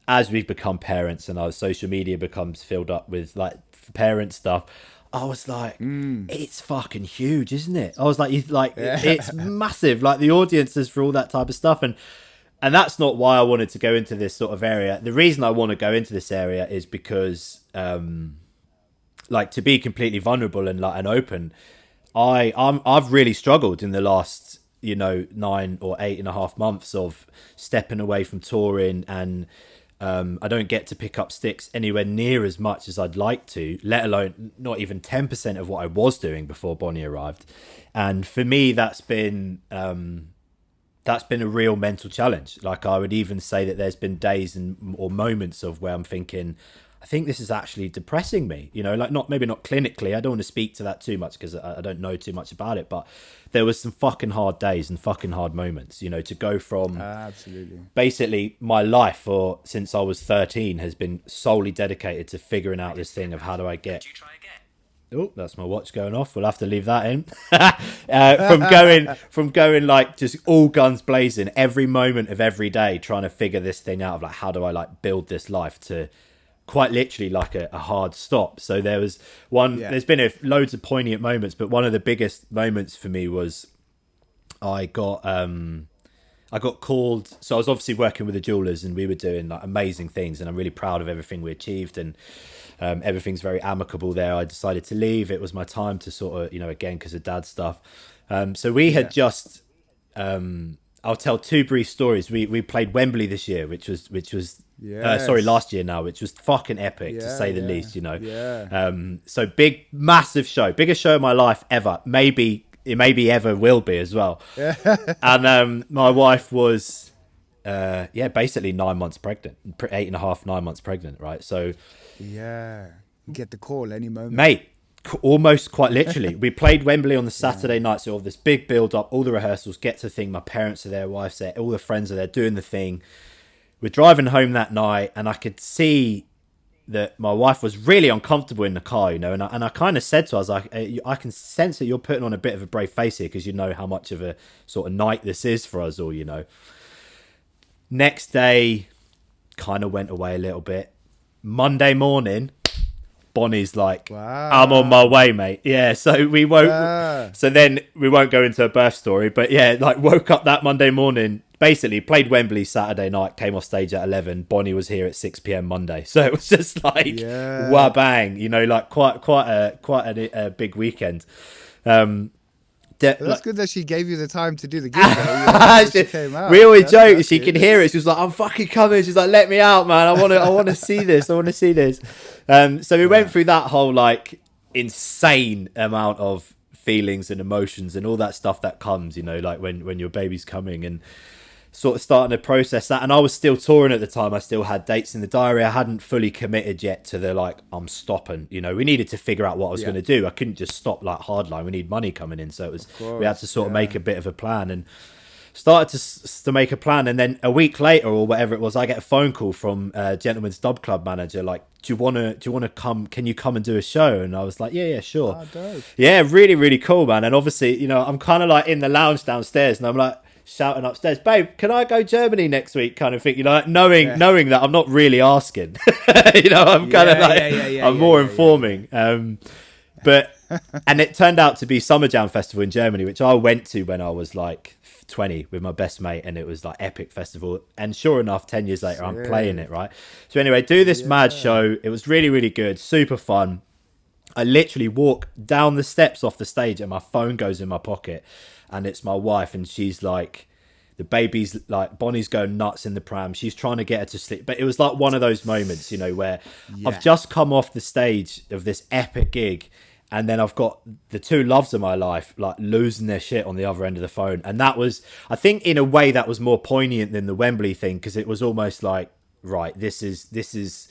as we've become parents and our social media becomes filled up with like parent stuff, I was like, it's fucking huge, isn't it? I was like, it's massive. Like the audiences for all that type of stuff. And that's not why I wanted to go into this sort of area. The reason I want to go into this area is because, like, to be completely vulnerable and open, I've really struggled in the last, 9 or 8.5 months of stepping away from touring, and I don't get to pick up sticks anywhere near as much as I'd like to, let alone not even 10% of what I was doing before Bonnie arrived. And for me, that's been a real mental challenge. Like, I would even say that there's been days or moments of where I'm thinking, I think this is actually depressing me, like maybe not clinically. I don't want to speak to that too much because I don't know too much about it, but there was some fucking hard days and fucking hard moments, to go from absolutely. Basically my life since I was 13 has been solely dedicated to figuring out this thing of how do I get... Oh, that's my watch going off. We'll have to leave that in. From going like just all guns blazing every moment of every day, trying to figure this thing out of like, how do I like build this life, to quite literally like a hard stop. So there was there's been loads of poignant moments, but one of the biggest moments for me was I got, I got called. So I was obviously working with the jewelers, and we were doing like amazing things, and I'm really proud of everything we achieved, and everything's very amicable there. I decided to leave. It was my time to sort of, again, because of dad stuff. So we had just, I'll tell two brief stories. We played Wembley this year, which was last year now, which was fucking epic to say the least, So big, massive show, biggest show of my life ever. Maybe ever will be as well. And my wife was, basically 9 months pregnant, 8.5, 9 months pregnant, right? So, get the call any moment, mate. Almost quite literally. We played Wembley on the Saturday night, so all this big build up, all the rehearsals, get to the thing. My parents are there, wife's there, all the friends are there doing the thing. We're driving home that night, and I could see that my wife was really uncomfortable in the car, and I kind of said to her, I was like, I can sense that you're putting on a bit of a brave face here, because you know how much of a sort of night this is for us all, Next day, kind of went away a little bit. Monday morning, Bonnie's like, wow, I'm on my way, mate. Yeah, so we woke. So then we won't go into a birth story, but woke up that Monday morning. Basically, played Wembley Saturday night, came off stage at 11. Bonnie was here at 6 p.m. Monday, so it was just like, wah bang, quite a big weekend. That's good that she gave you the time to do the gig. She came out. We always joke. She could hear it. She was like, "I'm fucking coming." She's like, "Let me out, man. I want to see this. I want to see this." So we went through that whole like insane amount of feelings and emotions and all that stuff that comes, like when your baby's coming, and sort of starting to process that. And I was still touring at the time. I still had dates in the diary. I hadn't fully committed yet to the I'm stopping. We needed to figure out what I was going to do. I couldn't just stop like hardline. We need money coming in, so it was we had to sort of make a bit of a plan, and started to make a plan. And then a week later or whatever it was, I get a phone call from Gentleman's Dub Club manager, like, do you want to come? Can you come and do a show? And I was like, yeah, sure. Oh, dope. Yeah, really, really cool, man. And obviously, I'm kind of like in the lounge downstairs, and I'm like shouting upstairs, babe, can I go Germany next week, kind of thing, knowing that I'm not really asking. I'm kind of I'm more informing. But and it turned out to be Summer Jam Festival in Germany, which I went to when I was like 20 with my best mate, and it was like epic festival. And sure enough, 10 years later, I'm playing it, right? So anyway, do this mad show. It was really, really good, super fun. I literally walk down the steps off the stage, and my phone goes in my pocket, and it's my wife, and she's like, the baby's like, Bonnie's going nuts in the pram. She's trying to get her to sleep. But it was like one of those moments, where I've just come off the stage of this epic gig, and then I've got the two loves of my life like losing their shit on the other end of the phone. And that was, I think in a way that was more poignant than the Wembley thing, because it was almost like, right, this is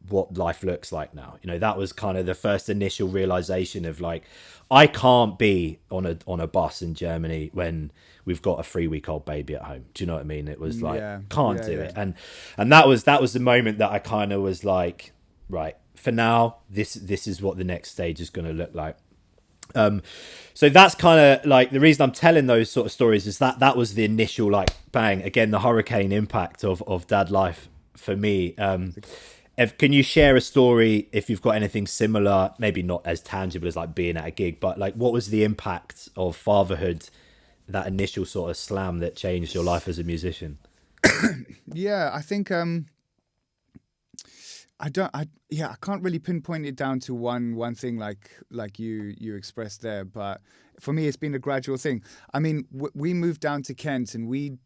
what life looks like now. That was kind of the first initial realization of like, I can't be on a bus in Germany when we've got a 3-week-old baby at home. Do you know what I mean? It was like, can't do it. And that was the moment that I kind of was like, right, for now, this is what the next stage is going to look like. So that's kind of like the reason I'm telling those sort of stories, is that was the initial like bang, again, the hurricane impact of dad life for me. Can you share a story, if you've got anything similar, maybe not as tangible as like being at a gig, but like what was the impact of fatherhood, that initial sort of slam that changed your life as a musician? I think I can't really pinpoint it down to one thing like you expressed there, but for me it's been a gradual thing. I mean, we moved down to Kent, and we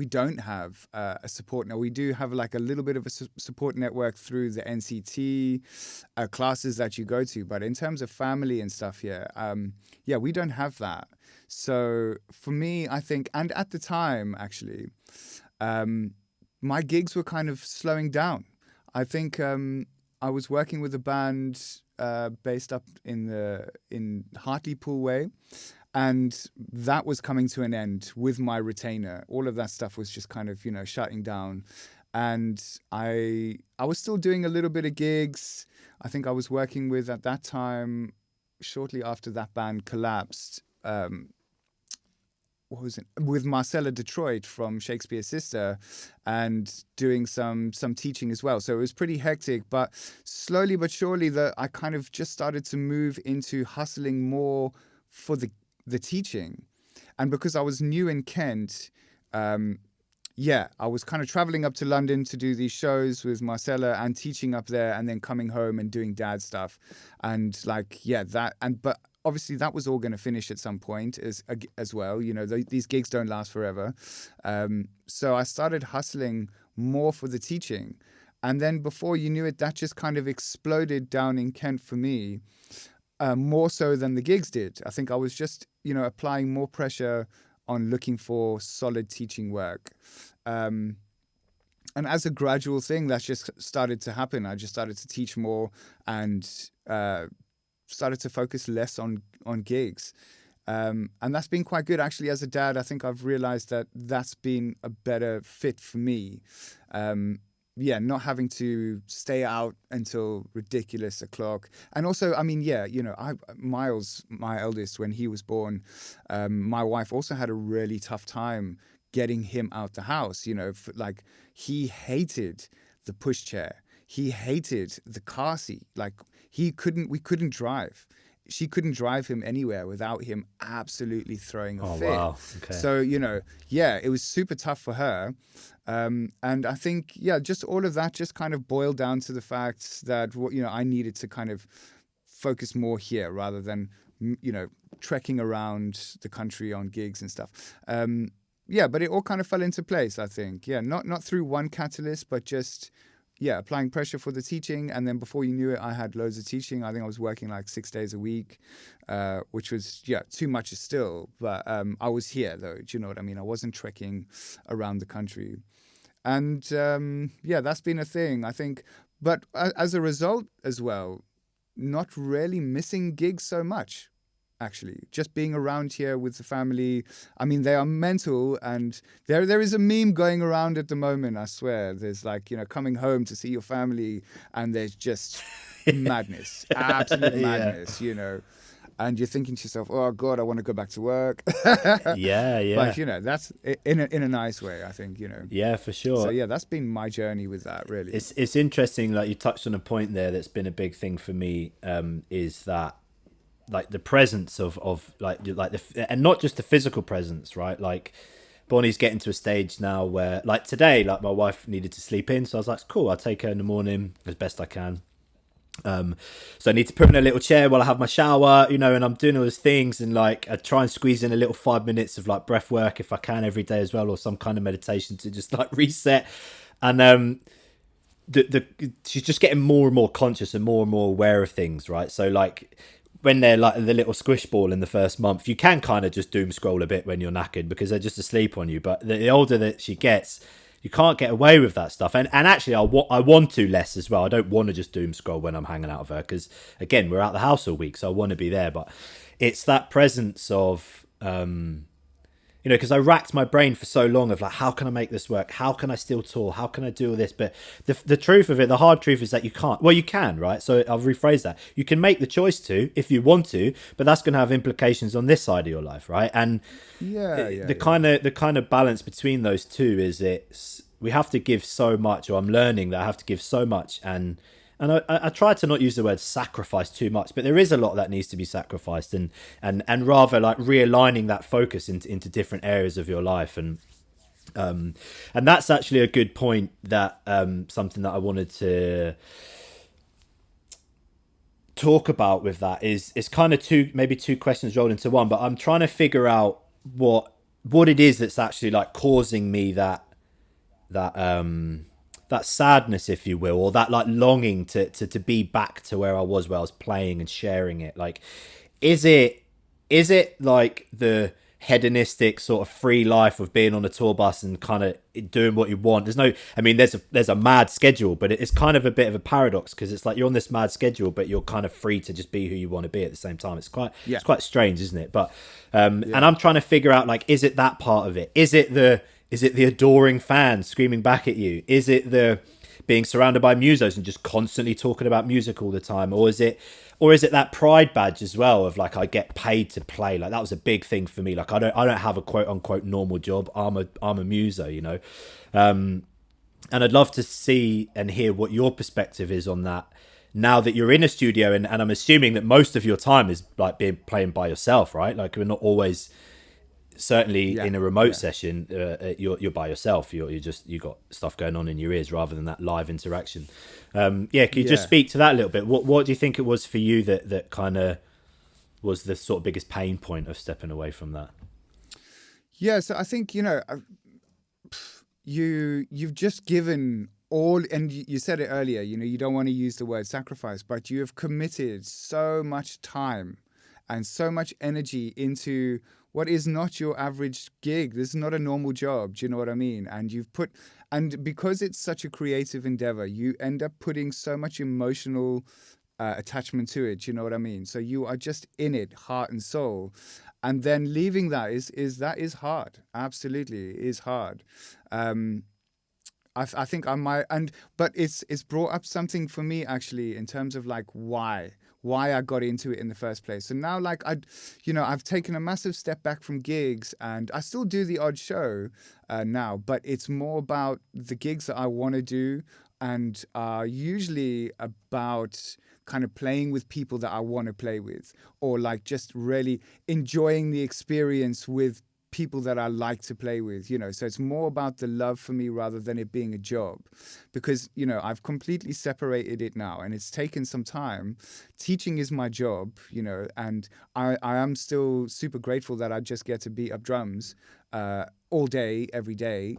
don't have a support now. We do have like a little bit of a support network through the NCT classes that you go to, but in terms of family and stuff, we don't have that. So for me, I think, and at the time actually, my gigs were kind of slowing down. I think I was working with a band based up in Hartlepool way, and that was coming to an end with my retainer. All of that stuff was just kind of, shutting down. And I was still doing a little bit of gigs. I think I was working with, at that time, shortly after that band collapsed, with Marcella Detroit from Shakespears Sister, and doing some teaching as well. So it was pretty hectic, but slowly but surely I kind of just started to move into hustling more for the teaching. And because I was new in Kent, I was kind of traveling up to London to do these shows with Marcella and teaching up there, and then coming home and doing dad stuff. And but obviously that was all going to finish at some point as well. You know, these gigs don't last forever. So I started hustling more for the teaching. And then before you knew it, that just kind of exploded down in Kent for me, more so than the gigs did. I think I was just, applying more pressure on looking for solid teaching work. And as a gradual thing, that's just started to happen. I just started to teach more and started to focus less on gigs. And that's been quite good. Actually, as a dad, I think I've realized that that's been a better fit for me. Not having to stay out until ridiculous o'clock. And also, Miles, my eldest, when he was born, my wife also had a really tough time getting him out the house. He hated the pushchair. He hated the car seat. We couldn't drive. She couldn't drive him anywhere without him absolutely throwing a fit. Wow. Okay. So, it was super tough for her. And I think, just all of that just kind of boiled down to the fact that, I needed to kind of focus more here rather than, trekking around the country on gigs and stuff. But it all kind of fell into place, I think. Not through one catalyst, but just... applying pressure for the teaching. And then before you knew it, I had loads of teaching. I think I was working 6 days a week, which was, too much still. But I was here, though. Do you know what I mean? I wasn't trekking around the country. And, that's been a thing, I think. But as a result as well, not really missing gigs so much. Actually, just being around here with the family. I mean, they are mental, and there is a meme going around at the moment, I swear. There's coming home to see your family, and there's just madness, absolute madness, and you're thinking to yourself, oh God, I want to go back to work. Yeah. But that's in a nice way, I think, Yeah, for sure. So that's been my journey with that, really. It's interesting, you touched on a point there that's been a big thing for me, is that the presence of and not just the physical presence, right? Bonnie's getting to a stage now where today, my wife needed to sleep in, so I was like, cool, I'll take her in the morning as best I can. So I need to put her in a little chair while I have my shower, and I'm doing all those things, and I try and squeeze in a little 5 minutes of breath work if I can every day as well, or some kind of meditation to just reset. And she's just getting more and more conscious and more aware of things, right? So when they're the little squish ball in the first month, you can kind of just doom scroll a bit when you're knackered because they're just asleep on you. But the older that she gets, you can't get away with that stuff. And actually, I want to less as well. I don't want to just doom scroll when I'm hanging out with her because, again, we're out the house all week, so I want to be there. But it's that presence of... because I racked my brain for so long of how can I make this work? How can I still tour? How can I do all this? But the truth of it, the hard truth is that you can't. Well, you can, right? So I'll rephrase that. You can make the choice to if you want to, but that's going to have implications on this side of your life, right? And the kind of balance between those two is we have to give so much, or I'm learning that I have to give so much, and I try to not use the word sacrifice too much, but there is a lot that needs to be sacrificed, and rather realigning that focus into different areas of your life, and that's actually a good point. That something that I wanted to talk about with that is kind of two questions rolled into one, but I'm trying to figure out what it is that's actually causing me that sadness, if you will, or that longing to be back to where I was playing and sharing it. Is it the hedonistic sort of free life of being on a tour bus and kind of doing what you want? There's a mad schedule, but it's kind of a bit of a paradox because it's you're on this mad schedule, but you're kind of free to just be who you want to be at the same time. It's quite strange, isn't it? But and I'm trying to figure out is it that part of it? Is it the adoring fans screaming back at you? Is it the being surrounded by musos and just constantly talking about music all the time? Or is it that pride badge as well of I get paid to play? That was a big thing for me. I don't have a quote unquote normal job. I'm a muso, and I'd love to see and hear what your perspective is on that now that you're in a studio, and I'm assuming that most of your time is playing by yourself, right? We're not always certainly Yeah, in a remote yeah. session, you're by yourself. You got stuff going on in your ears rather than that live interaction. Can you just Yeah. speak to that a little bit? What do you think it was for you that kind of was the sort of biggest pain point of stepping away from that? Yeah, so I think, you've just given all, and you said it earlier, you don't want to use the word sacrifice, but you have committed so much time and so much energy into what is not your average gig. This is not a normal job. Do you know what I mean? And because it's such a creative endeavor, you end up putting so much emotional attachment to it. Do you know what I mean? So you are just in it, heart and soul. And then leaving that is hard. Absolutely, it is hard. I think I might, but it's brought up something for me actually in terms of like why I got into it in the first place. So now like I've taken a massive step back from gigs, and I still do the odd show now, but it's more about the gigs that I want to do, and are usually about kind of playing with people that I want to play with, or like just really enjoying the experience with people that I like to play with, so it's more about the love for me rather than it being a job, because I've completely separated it now, and it's taken some time. Teaching is my job, and I am still super grateful that I just get to beat up drums all day, every day,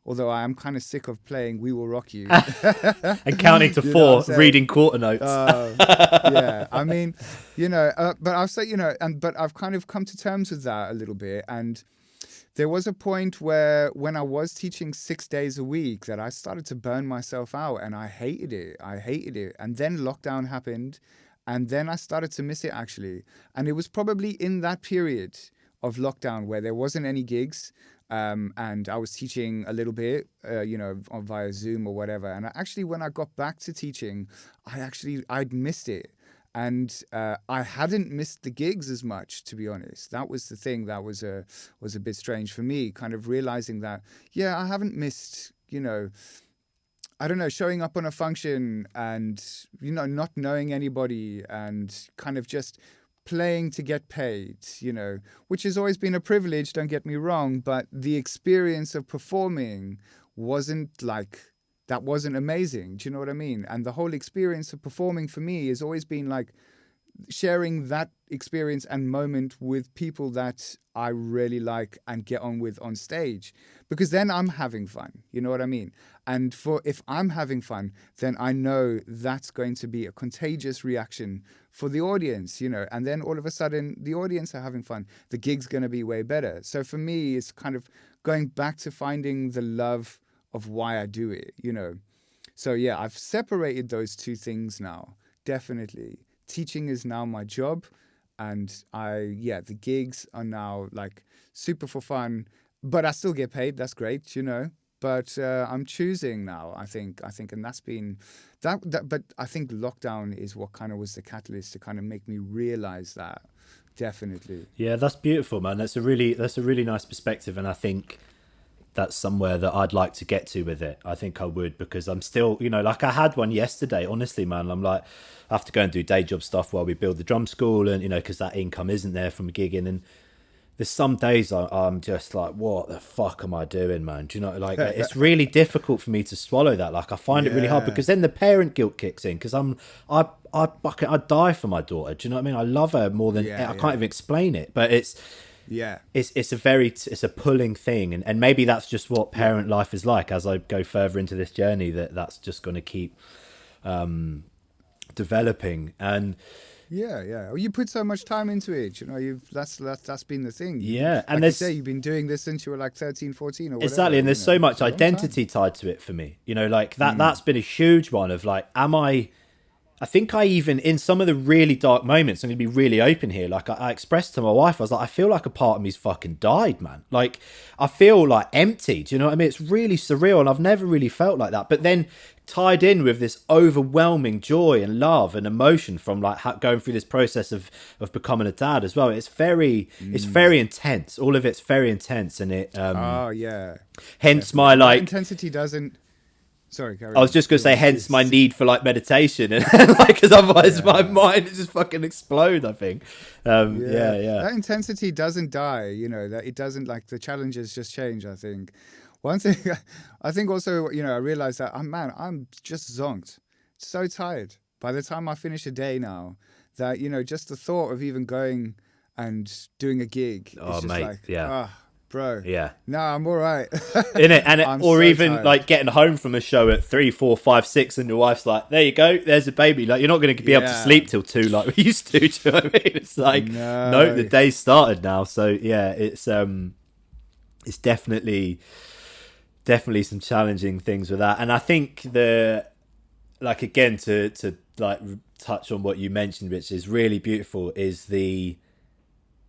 although I am kind of sick of playing We Will Rock You. And counting to four, reading quarter notes. Yeah, I mean, but I'll say, but I've kind of come to terms with that a little bit. And there was a point where when I was teaching 6 days a week that I started to burn myself out, and I hated it. And then lockdown happened, and then I started to miss it actually. And it was probably in that period of lockdown where there wasn't any gigs, and I was teaching a little bit, via Zoom or whatever. And when I got back to teaching, I'd missed it. And I hadn't missed the gigs as much, to be honest. That was the thing that was a bit strange for me, kind of realizing that, I haven't missed, I don't know, showing up on a function and, not knowing anybody and kind of just playing to get paid, which has always been a privilege, don't get me wrong, but the experience of performing wasn't amazing. Do you know what I mean? And the whole experience of performing for me has always been like sharing that experience and moment with people that I really like and get on with on stage, because then I'm having fun. You know what I mean? And if I'm having fun, then I know that's going to be a contagious reaction for the audience, and then all of a sudden the audience are having fun. The gig's going to be way better. So for me, it's kind of going back to finding the love of why I do it, So yeah, I've separated those two things now, definitely. Teaching is now my job, and the gigs are now like super for fun, but I still get paid. That's great, But I'm choosing now, I think, and that's been that. But I think lockdown is what kind of was the catalyst to kind of make me realize that, definitely. Yeah, that's beautiful, man. That's a really nice perspective, and I think that's somewhere that I'd like to get to with it. I think I would, because I'm still, like I had one yesterday, honestly, man. I'm like, I have to go and do day job stuff while we build the drum school, and, because that income isn't there from gigging. And there's some days I'm just like, what the fuck am I doing, man? Do you know, like, it's really difficult for me to swallow that. Like, I find it really hard, because then the parent guilt kicks in, because I die for my daughter. Do you know what I mean? I love her more than, I can't even explain it, but it's a pulling thing, and maybe that's just what parent life is like. As I go further into this journey, that's just going to keep developing. And well, you put so much time into it, that's been the thing. And like you say, you've been doing this since you were like 13, 14 or whatever. Exactly. And there's so much identity tied to it for me, like that's been a huge one of like, I think I even, in some of the really dark moments, I'm going to be really open here. Like I expressed to my wife, I was like, I feel like a part of me's fucking died, man. Like I feel like empty. Do you know what I mean? It's really surreal, and I've never really felt like that. But then tied in with this overwhelming joy and love and emotion from like going through this process of becoming a dad as well. It's very intense. All of it's very intense, and it. Hence my like intensity doesn't. Sorry, carry I was on. just going to say, hence my need for like meditation, and like, because otherwise my mind would just fucking explode. I think. Yeah. That intensity doesn't die. You know, that it doesn't, like, the challenges just change. I think one thing. I think also, you know, I realized that I'm just zonked, so tired by the time I finish a day now. That, you know, just the thought of even going and doing a gig is just mate, like, yeah. Bro, Yeah. no, I'm all right. In it, and or so even tired. like getting home from a show at 3, 4, 5, 6, and your wife's like, "There you go, there's a baby." Like, you're not going to be able to sleep till 2 like we used to. Do you know what I mean? It's like, no, the day's started now. So yeah, it's definitely some challenging things with that. And I think again to like touch on what you mentioned, which is really beautiful, is the,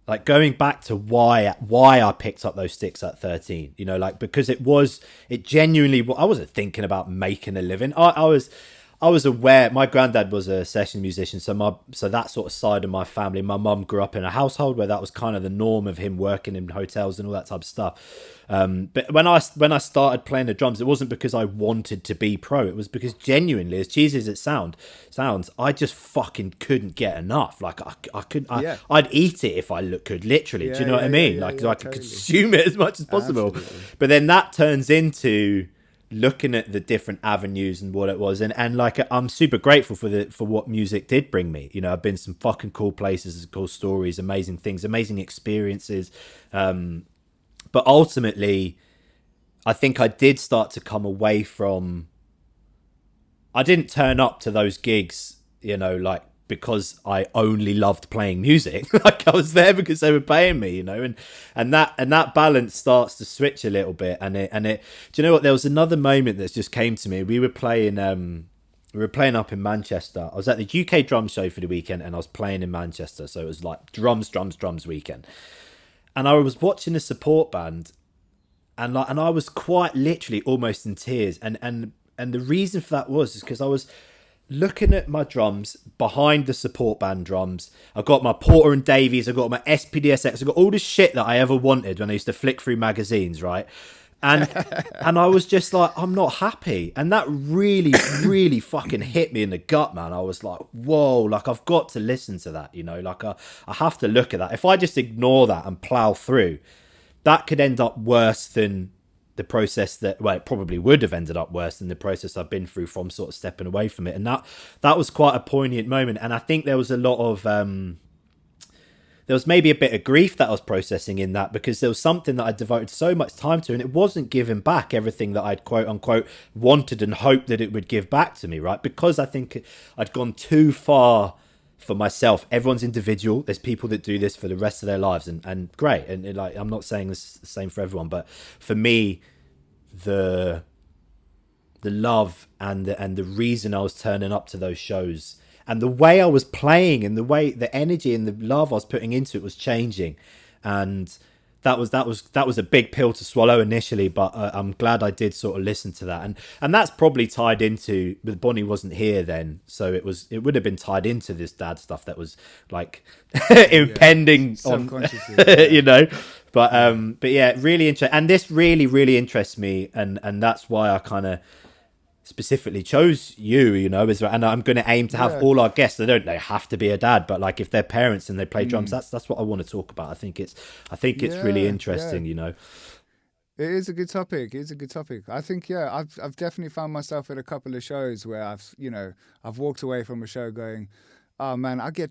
like, going back to why I picked up those sticks at 13, you know, like, because it genuinely, I wasn't thinking about making a living. I was aware, my granddad was a session musician, so that sort of side of my family, my mum grew up in a household where that was kind of the norm of him working in hotels and all that type of stuff. But when I started playing the drums, it wasn't because I wanted to be pro. It was because genuinely, as cheesy as it sounds, I just fucking couldn't get enough. Like I'd eat it if I could, literally. Do you know what I mean? So I could totally consume it as much as possible. Absolutely. But then that turns into looking at the different avenues and what it was, and like, I'm super grateful for what music did bring me. You know, I've been some fucking cool places, cool stories, amazing things, amazing experiences. But ultimately, I think I did start to come away from. I didn't turn up to those gigs, you know, like, because I only loved playing music. Like, I was there because they were paying me, you know, and that balance starts to switch a little bit. And it. Do you know what? There was another moment that just came to me. We were playing up in Manchester. I was at the UK drum show for the weekend, and I was playing in Manchester, so it was like drums weekend. And I was watching a support band, and I was quite literally almost in tears. And the reason for that was because I was looking at my drums behind the support band drums. I've got my Porter and Davies, I've got my SPDSX, I've got all the shit that I ever wanted when I used to flick through magazines, right? And I was just like, I'm not happy. And that really, really fucking hit me in the gut, man. I was like, whoa, like, I've got to listen to that, you know, like, I have to look at that. If I just ignore that and plow through, that could end up worse than the process it probably would have ended up worse than the process I've been through from sort of stepping away from it. And that was quite a poignant moment. And I think there was a lot of, there was maybe a bit of grief that I was processing in that, because there was something that I devoted so much time to, and it wasn't giving back everything that I'd quote unquote wanted and hoped that it would give back to me, right? Because I think I'd gone too far for myself. Everyone's individual. There's people that do this for the rest of their lives, and great. And like, I'm not saying it's the same for everyone, but for me, the love and the reason I was turning up to those shows, and the way I was playing, and the way the energy and the love I was putting into it was changing, and that was a big pill to swallow initially, but I'm glad I did sort of listen to that, and that's probably tied into, but Bonnie wasn't here then, so it would have been tied into this dad stuff that was like impending on, you know, but yeah, really interesting, and this really interests me, and that's why I kind of specifically chose you know, and I'm going to aim to have all our guests. They have to be a dad, but like, if they're parents and they play drums, that's what I want to talk about. I think it's really interesting, you know. It is a good topic. I think, I've definitely found myself at a couple of shows where I've walked away from a show going, oh man, I get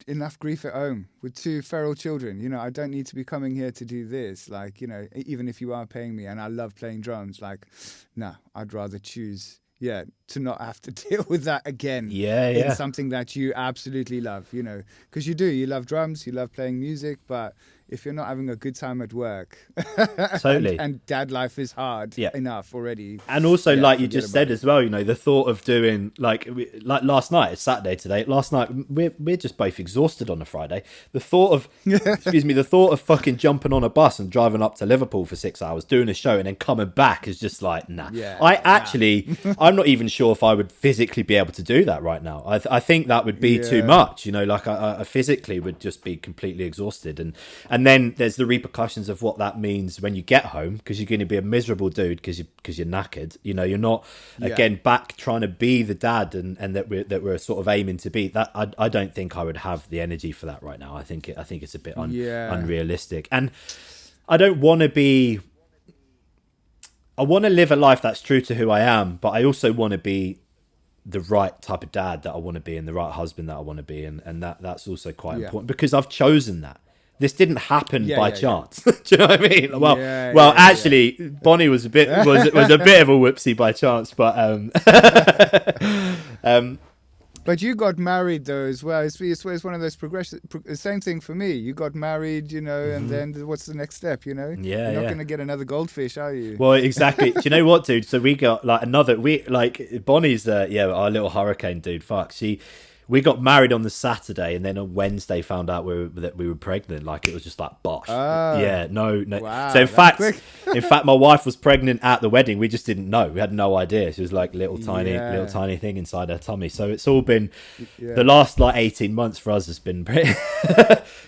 enough grief at home with 2 feral children. You know, I don't need to be coming here to do this. Like, you know, even if you are paying me and I love playing drums, like, no, I'd rather choose, to not have to deal with that again. In something that you absolutely love, you know, because you love drums, you love playing music, but if you're not having a good time at work, totally, and dad life is hard enough already. And also, like you just said as well, you know, the thought of doing like last night, it's Saturday today. Last night, we're just both exhausted on a Friday. The thought of, the thought of fucking jumping on a bus and driving up to Liverpool for 6 hours, doing a show, and then coming back is just like, nah. I'm not even sure if I would physically be able to do that right now. I think that would be too much, you know, like I physically would just be completely exhausted, and And then there's the repercussions of what that means when you get home, because you're going to be a miserable dude because you're knackered. You know, you're not again back trying to be the dad and that we're sort of aiming to be. That I don't think I would have the energy for that right now. I think it's a bit unrealistic, and I don't want to be. I want to live a life that's true to who I am, but I also want to be the right type of dad that I want to be and the right husband that I want to be, and that's also quite important because I've chosen that. This didn't happen by chance. Do you know what I mean? Well, actually, Bonnie was a bit was a bit of a whoopsie by chance, but But you got married though as well. It's one of those progression. Same thing for me. You got married, you know, and then what's the next step? You know, you're not going to get another goldfish, are you? Well, exactly. Do you know what, dude? So we got like Bonnie's our little hurricane dude. Fuck, we got married on the Saturday, and then on Wednesday found out that we were pregnant. Like it was just like bosh. No. Wow, so in fact, my wife was pregnant at the wedding. We just didn't know. We had no idea. She was like little tiny thing inside her tummy. So it's all been the last like 18 months for us has been pretty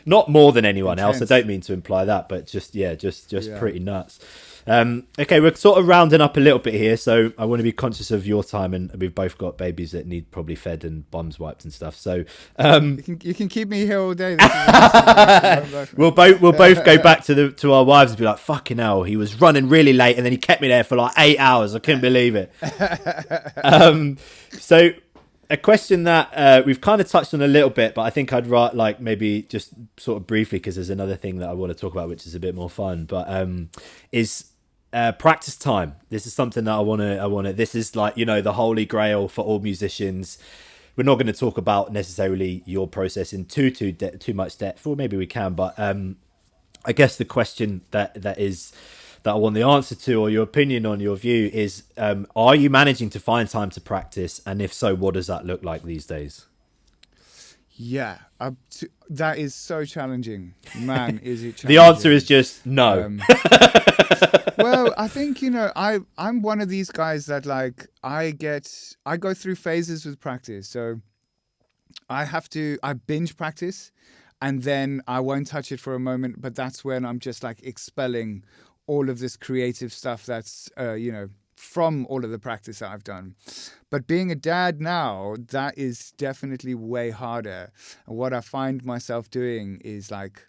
not more than anyone else. I don't mean to imply that, but just pretty nuts. Okay, we're sort of rounding up a little bit here, so I want to be conscious of your time, and we've both got babies that need probably fed and bums wiped and stuff. So you can keep me here all day. We'll both go back to our wives and be like, "Fucking hell, he was running really late, and then he kept me there for like 8 hours. I couldn't believe it." So a question that we've kind of touched on a little bit, but I think I'd like maybe just sort of briefly, because there's another thing that I want to talk about, which is a bit more fun, but is practice time. This is something that I want to. This is like, you know, the holy grail for all musicians. We're not going to talk about necessarily your process in too much depth, or maybe we can. But I guess the question that I want the answer to, or your opinion on, your view, is are you managing to find time to practice, and if so, what does that look like these days? Yeah, that is so challenging. Man, is it challenging. The answer is just no. Well, I think, you know, I'm one of these guys that like I go through phases with practice. So I binge practice, and then I won't touch it for a moment, but that's when I'm just like expelling all of this creative stuff that's from all of the practice that I've done. But being a dad now, that is definitely way harder. And what I find myself doing is like,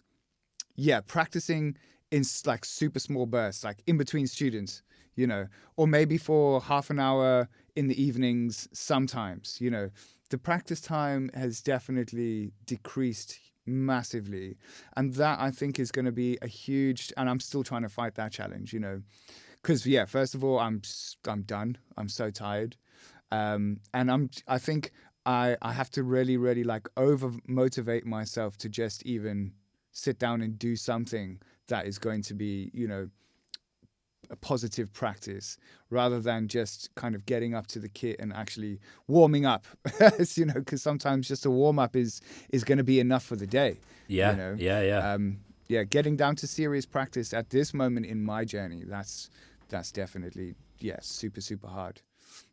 practicing in like super small bursts, like in between students, you know, or maybe for half an hour in the evenings sometimes, you know. The practice time has definitely decreased massively. And that, I think, is going to be a huge, and I'm still trying to fight that challenge, you know. Because, first of all, I'm done. I'm so tired. And I think I have to really, really like over motivate myself to just even sit down and do something that is going to be, you know, a positive practice, rather than just kind of getting up to the kit and actually warming up, you know, because sometimes just a warm up is going to be enough for the day. Yeah. You know? Getting down to serious practice at this moment in my journey, that's definitely, super, super hard.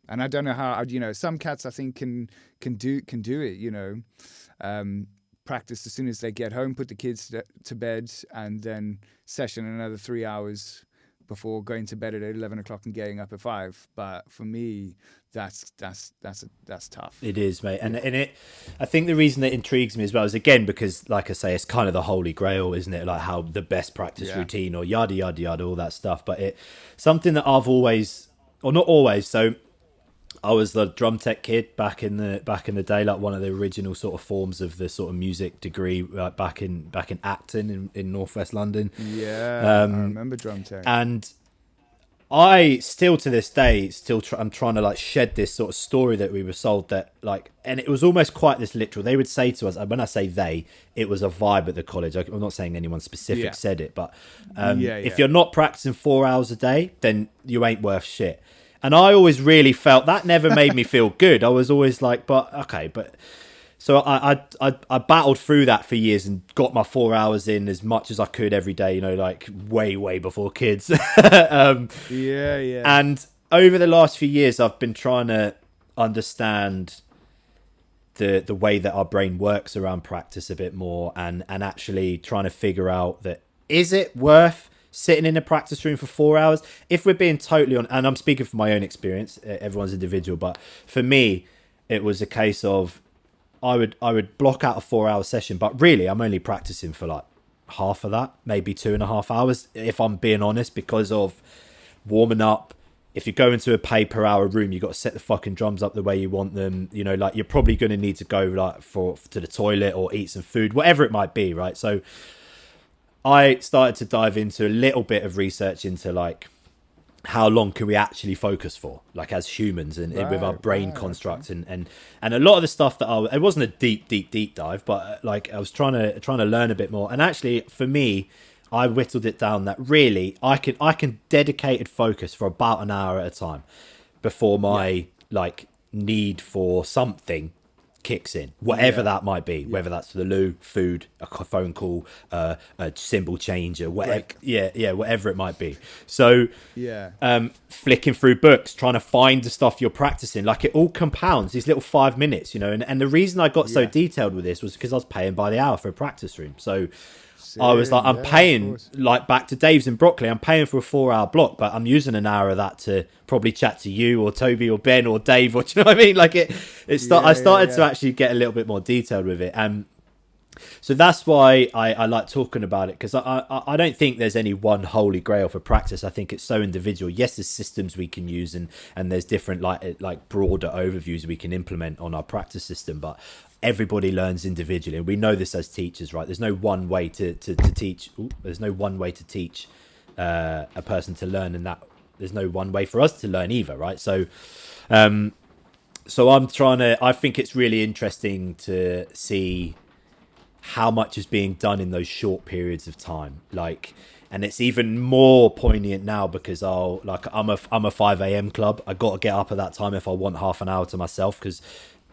And I don't know how, you know, some cats I think can do it, you know, practice as soon as they get home, put the kids to bed, and then session another 3 hours before going to bed at 11 o'clock and getting up at 5. But for me, that's tough. It is, mate. And I think the reason that intrigues me as well is, again, because like I say, it's kind of the holy grail, isn't it? Like how the best practice routine, or yada, yada, yada, all that stuff. But something that I've always, or not always, so I was the drum tech kid back in the day, like one of the original sort of forms of the sort of music degree, back in Acton in northwest London. I remember drum tech. And I still to this day I'm trying to like shed this sort of story that we were sold, that like, and it was almost quite this literal. They would say to us, when I say they, it was a vibe at the college. I'm not saying anyone specific said it, but if you're not practicing 4 hours a day, then you ain't worth shit. And I always really felt that never made me feel good. I was always like, so I battled through that for years and got my 4 hours in as much as I could every day, you know, like way before kids. And over the last few years, I've been trying to understand the way that our brain works around practice a bit more, and actually trying to figure out that is it worth sitting in a practice room for 4 hours? If we're being totally on, and I'm speaking from my own experience, everyone's individual, but for me, it was a case of I would block out a 4-hour session, but really I'm only practicing for like half of that, maybe 2.5 hours, if I'm being honest, because of warming up. If you go into a pay per hour room, you got to set the fucking drums up the way you want them. You know, like you're probably going to need to go like to the toilet or eat some food, whatever it might be, right? So I started to dive into a little bit of research into like how long can we actually focus for, like as humans, and with our brain construct, and a lot of the stuff that it wasn't a deep dive, but like I was trying to learn a bit more. And actually, for me, I whittled it down that really I can dedicated focus for about an hour at a time before my like need for something kicks in, whatever that might be, whether that's the loo, food, a phone call, a cymbal changer, whatever. Whatever it might be. So flicking through books, trying to find the stuff you're practicing, like it all compounds these little 5 minutes, you know. And the reason I got so detailed with this was because I was paying by the hour for a practice room. So I was like, I'm paying, like back to Dave's in Broccoli, I'm paying for a 4-hour block, but I'm using an hour of that to probably chat to you or Toby or Ben or Dave, or do you know what I mean? Like I started to actually get a little bit more detailed with it. And so that's why I like talking about it, because I don't think there's any one holy grail for practice. I think it's so individual. Yes, there's systems we can use, and there's different like broader overviews we can implement on our practice system, but everybody learns individually, and we know this as teachers, right? There's no one way to teach. There's no one way to teach a person to learn, and that there's no one way for us to learn either, right? So I'm trying to. I think it's really interesting to see how much is being done in those short periods of time, like. And it's even more poignant now because I'm a 5 a.m. club. I got to get up at that time if I want half an hour to myself, because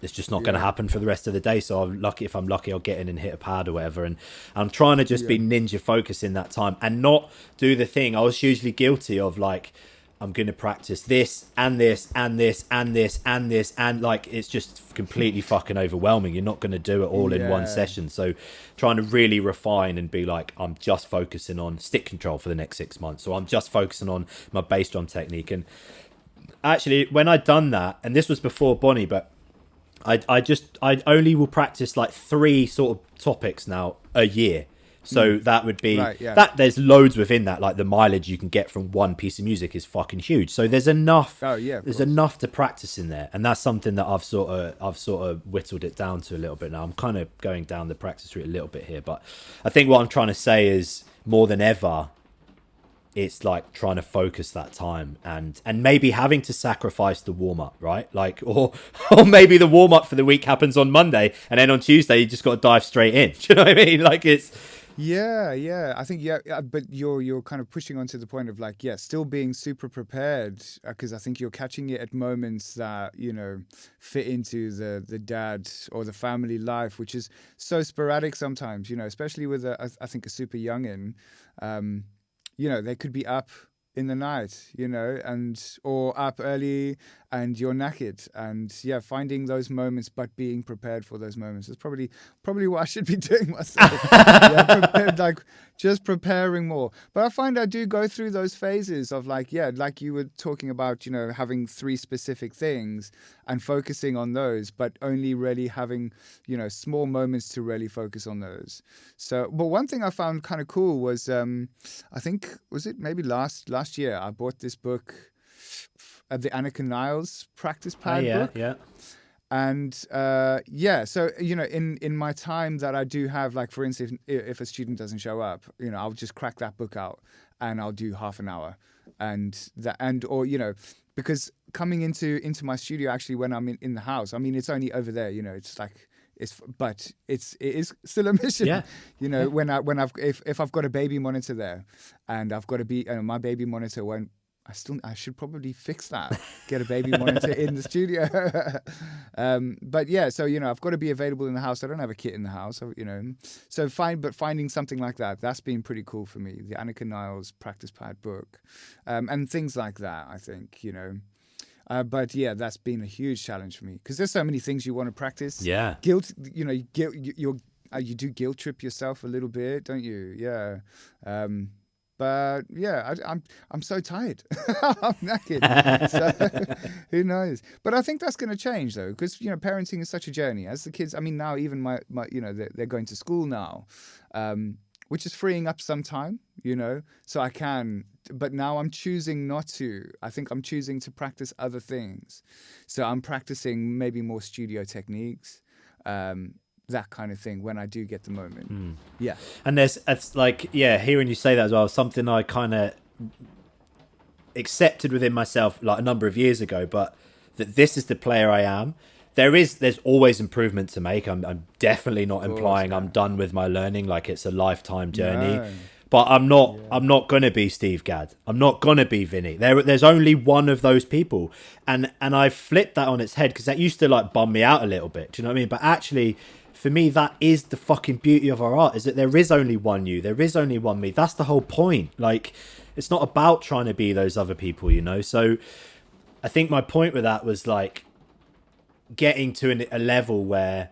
it's just not going to happen for the rest of the day. So if I'm lucky, I'll get in and hit a pad or whatever. And I'm trying to just be ninja focused in that time and not do the thing I was hugely guilty of, like, I'm going to practice this and this and this and this and this, and like it's just completely fucking overwhelming. You're not going to do it all in one session. So trying to really refine and be like, I'm just focusing on stick control for the next 6 months, or I'm just focusing on my bass drum technique. And actually, when I'd done that, and this was before Bonnie, but I only will practice like 3 sort of topics now a year. So that would be that there's loads within that, like the mileage you can get from one piece of music is fucking huge. So there's enough. There's enough to practice in there, and that's something that I've sort of whittled it down to a little bit now. I'm kind of going down the practice route a little bit here, but I think what I'm trying to say is more than ever, it's like trying to focus that time and maybe having to sacrifice the warm up, right? Like, or maybe the warm up for the week happens on Monday, and then on Tuesday you just got to dive straight in. Do you know what I mean? Like it's. Yeah. I think, but you're kind of pushing on to the point of like, still being super prepared, because I think you're catching it at moments that, you know, fit into the dad or the family life, which is so sporadic sometimes, you know, especially with, I think, a super youngin', you know, they could be up in the night, you know, or up early and you're knackered, and finding those moments but being prepared for those moments is probably what I should be doing myself. Prepared, like just preparing more. But I find I do go through those phases of like you were talking about, you know, having 3 specific things and focusing on those, but only really having, you know, small moments to really focus on those. So, but one thing I found kind of cool was, I think, was it maybe last year, I bought this book, the Anakin Niles practice pad book. And so, you know, in my time that I do have, like, for instance, if a student doesn't show up, you know, I'll just crack that book out and I'll do half an hour, or you know, because coming into my studio, actually, when I'm in the house, I mean, it's only over there, you know, it's like, it is still a mission, you know, if I've got a baby monitor there, and I've got to be, my baby monitor won't. I should probably fix that. Get a baby monitor in the studio. But so, you know, I've got to be available in the house. I don't have a kit in the house, you know. So finding something like that's been pretty cool for me. The Anakin Niles practice pad book, and things like that. I think, you know. But that's been a huge challenge for me, because there's so many things you want to practice. Yeah. Guilt, you know, you're you do guilt trip yourself a little bit, don't you? Yeah. But yeah, I'm so tired. I'm knackered. So who knows? But I think that's going to change though, because parenting is such a journey. As the kids, I mean, now even my they're going to school now, which is freeing up some time, so I can. But now I'm choosing not to. I think I'm choosing to practice other things. So I'm practicing maybe more studio techniques. That kind of thing when I do get the moment. Yeah. And it's like, hearing you say that as well, something I kind of accepted within myself like a number of years ago, but that this is the player I am. There's always improvement to make. I'm definitely not implying I'm done with my learning, like it's a lifetime journey. No. But I'm not going to be Steve Gadd. I'm not going to be Vinny. There's only one of those people. And I flipped that on its head, because that used to like bum me out a little bit. Do you know what I mean? But actually, for me, that is the fucking beauty of our art, is that there is only one you. There is only one me. That's the whole point. Like, it's not about trying to be those other people, So I think my point with that was like getting to a level where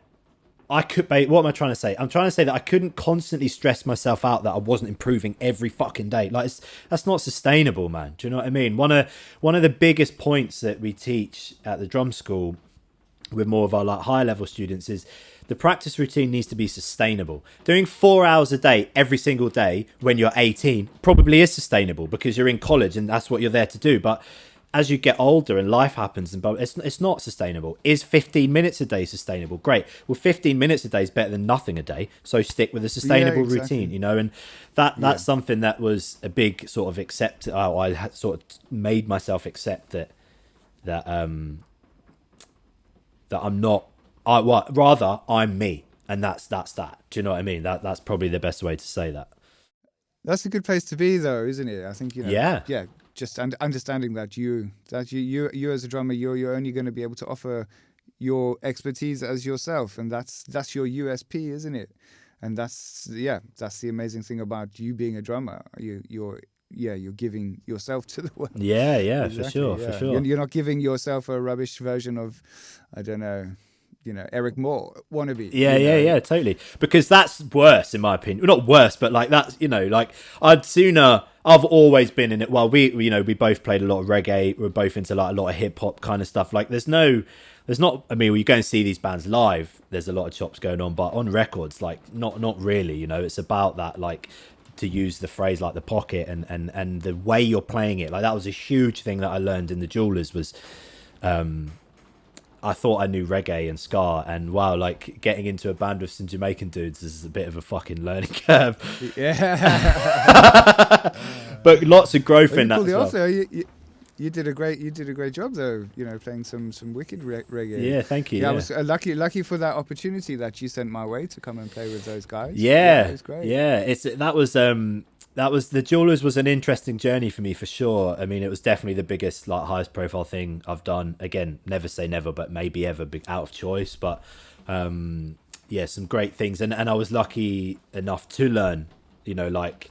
I could... What am I trying to say? I'm trying to say that I couldn't constantly stress myself out that I wasn't improving every fucking day. Like, that's not sustainable, man. Do you know what I mean? One of the biggest points that we teach at the drum school with more of our like higher level students is the practice routine needs to be sustainable. Doing 4 hours a day every single day when you're 18 probably is sustainable because you're in college and that's what you're there to do. But as you get older and life happens, and it's not sustainable. Is 15 minutes a day sustainable? Great. Well, 15 minutes a day is better than nothing a day. So stick with a sustainable routine, and that's something that was a big sort of accept. I had sort of made myself accept that I'm not. Rather, I'm me, and that's that. Do you know what I mean? That's probably the best way to say that. That's a good place to be, though, isn't it? I think Yeah. Just understanding that you as a drummer, you're only going to be able to offer your expertise as yourself, and that's your USP, isn't it? And that's the amazing thing about you being a drummer. You're giving yourself to the world. Yeah, exactly, for sure. You're not giving yourself a rubbish version of, I don't know, Eric Moore wannabe. Yeah, totally. Because that's worse, in my opinion. Well, not worse, but like that's, like I've always been in it. Well, we both played a lot of reggae. We're both into like a lot of hip hop kind of stuff. Like there's not, I mean, when you go and see these bands live, there's a lot of chops going on, but on records, like not really, it's about that, like, to use the phrase like the pocket and the way you're playing it. Like that was a huge thing that I learned in the Jewelers was, I thought I knew reggae and ska, and wow, like getting into a band with some Jamaican dudes is a bit of a fucking learning curve. Yeah. But lots of growth in that as well. Also, you did a great job though, playing some wicked reggae. Yeah, thank you. Yeah, I was lucky for that opportunity that you sent my way to come and play with those guys. Yeah, it was great. Yeah, that was the Jewelers was an interesting journey for me for sure. I mean, it was definitely the biggest, like, highest profile thing I've done. Again, never say never, but maybe ever, out of choice. But some great things, and I was lucky enough to learn, like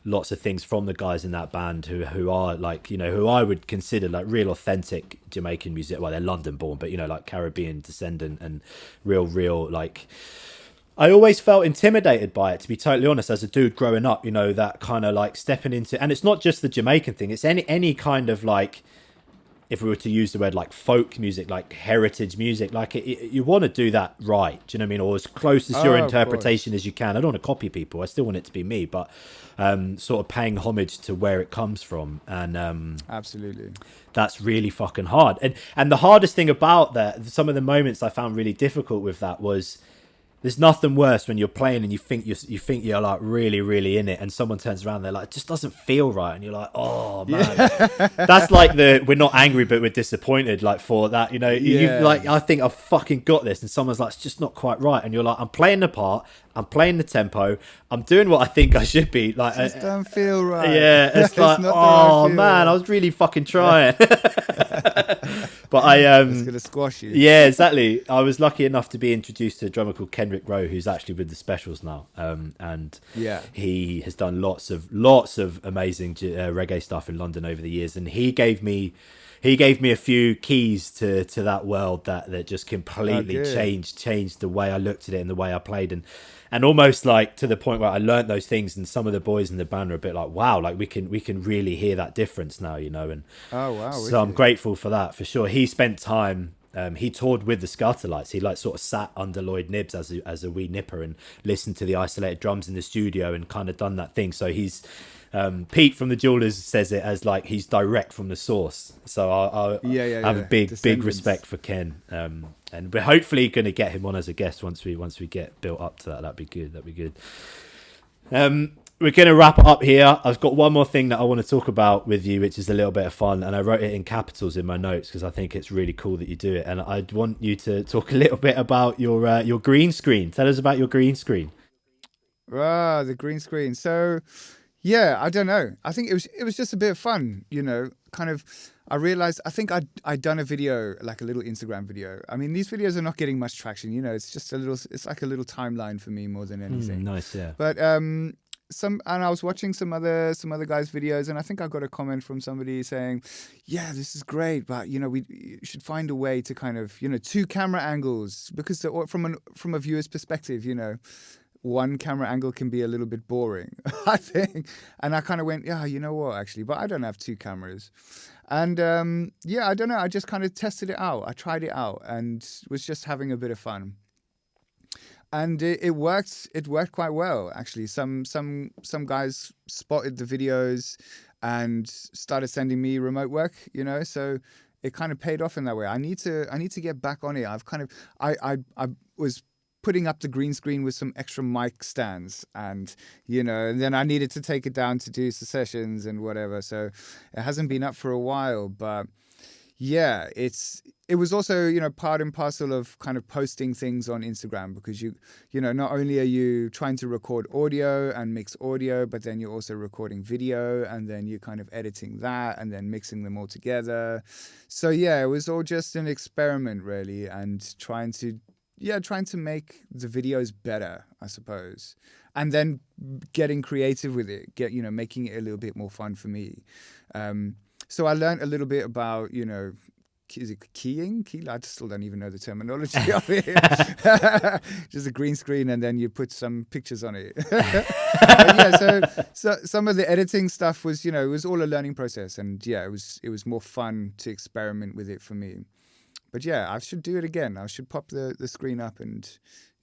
lots of things from the guys in that band who are like, who I would consider like real authentic Jamaican music. Well, they're London born, but like Caribbean descendant and real like. I always felt intimidated by it, to be totally honest, as a dude growing up, that kind of like stepping into, and it's not just the Jamaican thing, it's any kind of like, if we were to use the word like folk music, like heritage music, like you want to do that right, do you know what I mean? Or as close as your interpretation as you can. I don't want to copy people, I still want it to be me, but sort of paying homage to where it comes from. And absolutely, that's really fucking hard. And the hardest thing about that, some of the moments I found really difficult with that was, there's nothing worse when you're playing and you think you're like really, really in it, and someone turns around, they're like, it just doesn't feel right, and you're like, oh man, that's like we're not angry but we're disappointed, like for that, you've like, I think I've fucking got this, and someone's like, it's just not quite right, and you're like, I'm playing the part, I'm playing the tempo, I'm doing what I think I should be, like, it just don't feel right. Yeah, it's like, oh man, I was really fucking trying. But it's gonna squash you. Yeah, exactly. I was lucky enough to be introduced to a drummer called Kendrick Rowe, who's actually with the Specials now, and he has done lots of amazing reggae stuff in London over the years, and he gave me a few keys to that world that just completely changed the way I looked at it and the way I played, and almost like to the point where I learned those things, and some of the boys in the band are a bit like, wow, like we can really hear that difference now, you know. And oh wow, so I'm grateful for that for sure. He spent time. He toured with the Scatterlights. He like sort of sat under Lloyd Nibbs as a wee nipper and listened to the isolated drums in the studio and kind of done that thing. So he's Pete from the Jewelers says it as like he's direct from the source. So I have a big respect for Ken. And we're hopefully going to get him on as a guest once we get built up to that. That'd be good. We're going to wrap it up here. I've got one more thing that I want to talk about with you, which is a little bit of fun. And I wrote it in capitals in my notes because I think it's really cool that you do it. And I want you to talk a little bit about your green screen. Tell us about your green screen. The green screen. So, yeah, I don't know. I think it was just a bit of fun, you know, kind of. I realized, I think I'd done a video, like a little Instagram video. I mean, these videos are not getting much traction, you know, it's like a little timeline for me more than anything. Nice, yeah. But, and I was watching some other guys' videos, and I think I got a comment from somebody saying, yeah, this is great, but you know, we should find a way to kind of, you know, 2 camera angles, because from a viewer's perspective, you know, one camera angle can be a little bit boring, I think. And I kind of went, yeah, you know what, actually, but I don't have 2 cameras. And yeah, I don't know, I just kind of tested it out. I tried it out and was just having a bit of fun. And it worked quite well, actually. Some guys spotted the videos and started sending me remote work, you know, so it kind of paid off in that way. I need to get back on it. I've kind of I was putting up the green screen with some extra mic stands, and you know, and then I needed to take it down to do the sessions and whatever. So it hasn't been up for a while, but yeah, it was also, you know, part and parcel of kind of posting things on Instagram, because you know, not only are you trying to record audio and mix audio, but then you're also recording video, and then you're kind of editing that and then mixing them all together. So yeah, it was all just an experiment really, and trying to make the videos better, I suppose, and then getting creative with it, making it a little bit more fun for me. So I learned a little bit about, you know, is it keying? I still don't even know the terminology of it. Just a green screen, and then you put some pictures on it. But yeah, so some of the editing stuff was, you know, it was all a learning process, and yeah, it was more fun to experiment with it for me. But yeah, I should do it again. I should pop the screen up and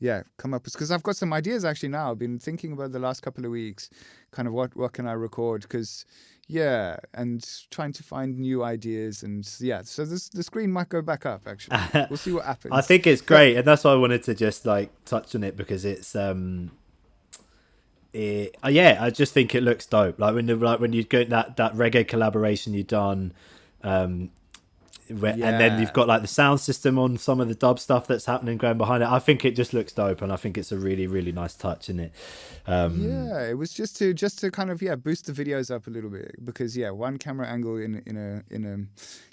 yeah, come up with, because I've got some ideas actually now. I've been thinking about the last couple of weeks, kind of what can I record, because yeah, and trying to find new ideas, and yeah, so the screen might go back up actually. We'll see what happens. I think it's great, and that's why I wanted to just like touch on it, because it's I just think it looks dope. Like when you get that reggae collaboration you've done. And then you've got like the sound system on some of the dub stuff that's happening going behind it. I think it just looks dope, and I think it's a really, really nice touch in it. Yeah, it was just to kind of boost the videos up a little bit, because one camera angle in a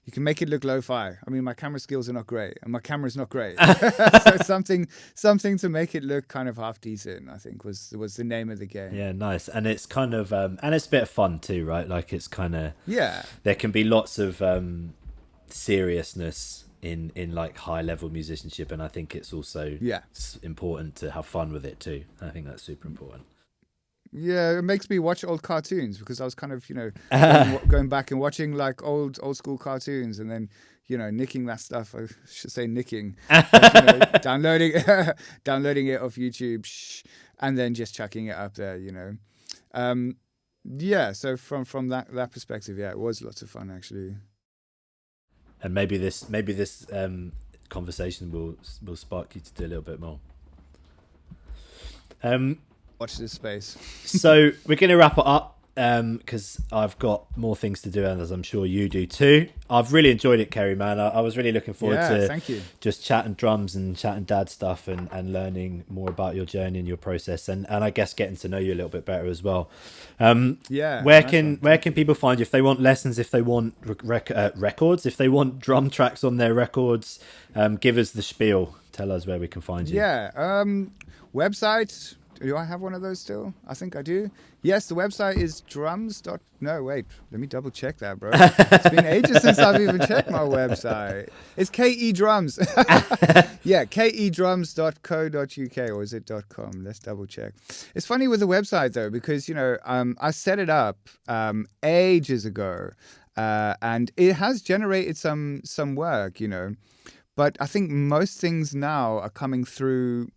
you can make it look lo-fi. I mean, my camera skills are not great, and my camera's not great. So something to make it look kind of half decent, I think was the name of the game. Yeah, nice. And it's kind of and it's a bit of fun too, right? Like it's kind of there can be lots of seriousness in like high level musicianship, and I think it's also important to have fun with it too. I think that's super important. Yeah, it makes me watch old cartoons, because I was kind of, you know, going back and watching like old school cartoons, and then, you know, nicking that stuff. I should say nicking, but, you know, downloading it off YouTube, and then just chucking it up there, you know. Yeah, so from that perspective, it was lots of fun actually. And maybe this conversation will spark you to do a little bit more. Watch this space. So we're going to wrap it up, because I've got more things to do, and as I'm sure you do too. I've really enjoyed it, Kerry, man. I was really looking forward to thank you. Just chatting drums and chatting dad stuff, and learning more about your journey and your process, and I guess getting to know you a little bit better as well. Where can people find you if they want lessons, if they want records, if they want drum tracks on their records? Give us the spiel. Tell us where we can find you. Website Do I have one of those still? I think I do. Yes, the website is No, wait. Let me double check that, bro. It's been ages since I've even checked my website. It's KE Drums. Yeah, kedrums.co.uk, or is it .com? Let's double check. It's funny with the website, though, because, I set it up ages ago, and it has generated some work, But I think most things now are coming through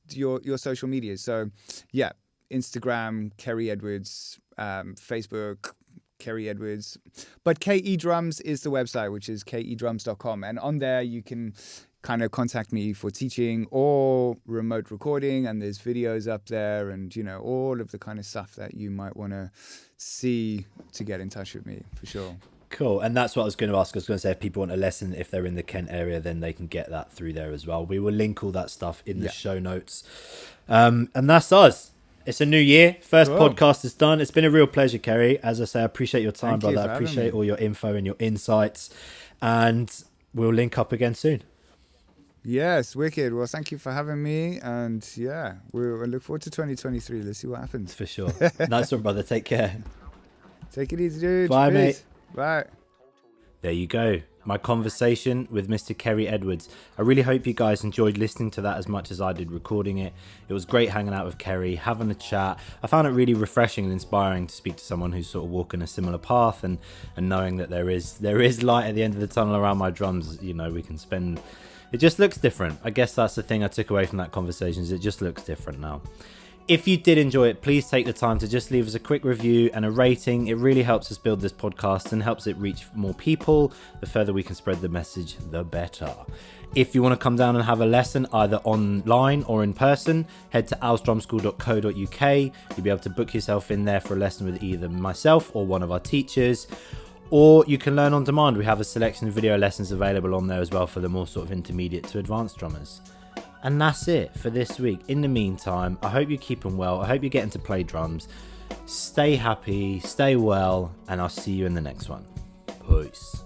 your social media. So yeah, Instagram, Kerry Edwards, Facebook, Kerry Edwards. But KE Drums is the website, which is kedrums.com. And on there you can kind of contact me for teaching or remote recording, and there's videos up there and, all of the kind of stuff that you might want to see to get in touch with me, for sure. Cool. And that's what I was going to ask. I was going to say, if people want a lesson, if they're in the Kent area, then they can get that through there as well. We will link all that stuff in the show notes. And that's us. It's a new year. First podcast is done. It's been a real pleasure, Kerry. As I say, I appreciate your time, brother. I appreciate all your info and your insights. And we'll link up again soon. Yes, wicked. Well, thank you for having me. And yeah, we'll look forward to 2023. Let's see what happens. For sure. Nice one, brother. Take care. Take it easy, dude. Bye, Peace. mate. Bye. There you go. My conversation with Mr. Kerry Edwards. I really hope you guys enjoyed listening to that as much as I did recording it. It was great hanging out with Kerry, having a chat. I found it really refreshing and inspiring to speak to someone who's sort of walking a similar path, and knowing that there is light at the end of the tunnel around my drums. We can spend... It just looks different. I guess that's the thing I took away from that conversation, is it just looks different now. If you did enjoy it, please take the time to just leave us a quick review and a rating. It really helps us build this podcast and helps it reach more people. The further we can spread the message, the better. If you want to come down and have a lesson, either online or in person, head to owlsdrumschool.co.uk. You'll be able to book yourself in there for a lesson with either myself or one of our teachers. Or you can learn on demand. We have a selection of video lessons available on there as well for the more sort of intermediate to advanced drummers. And that's it for this week. In the meantime, I hope you're keeping well. I hope you're getting to play drums. Stay happy, stay well, and I'll see you in the next one. Peace.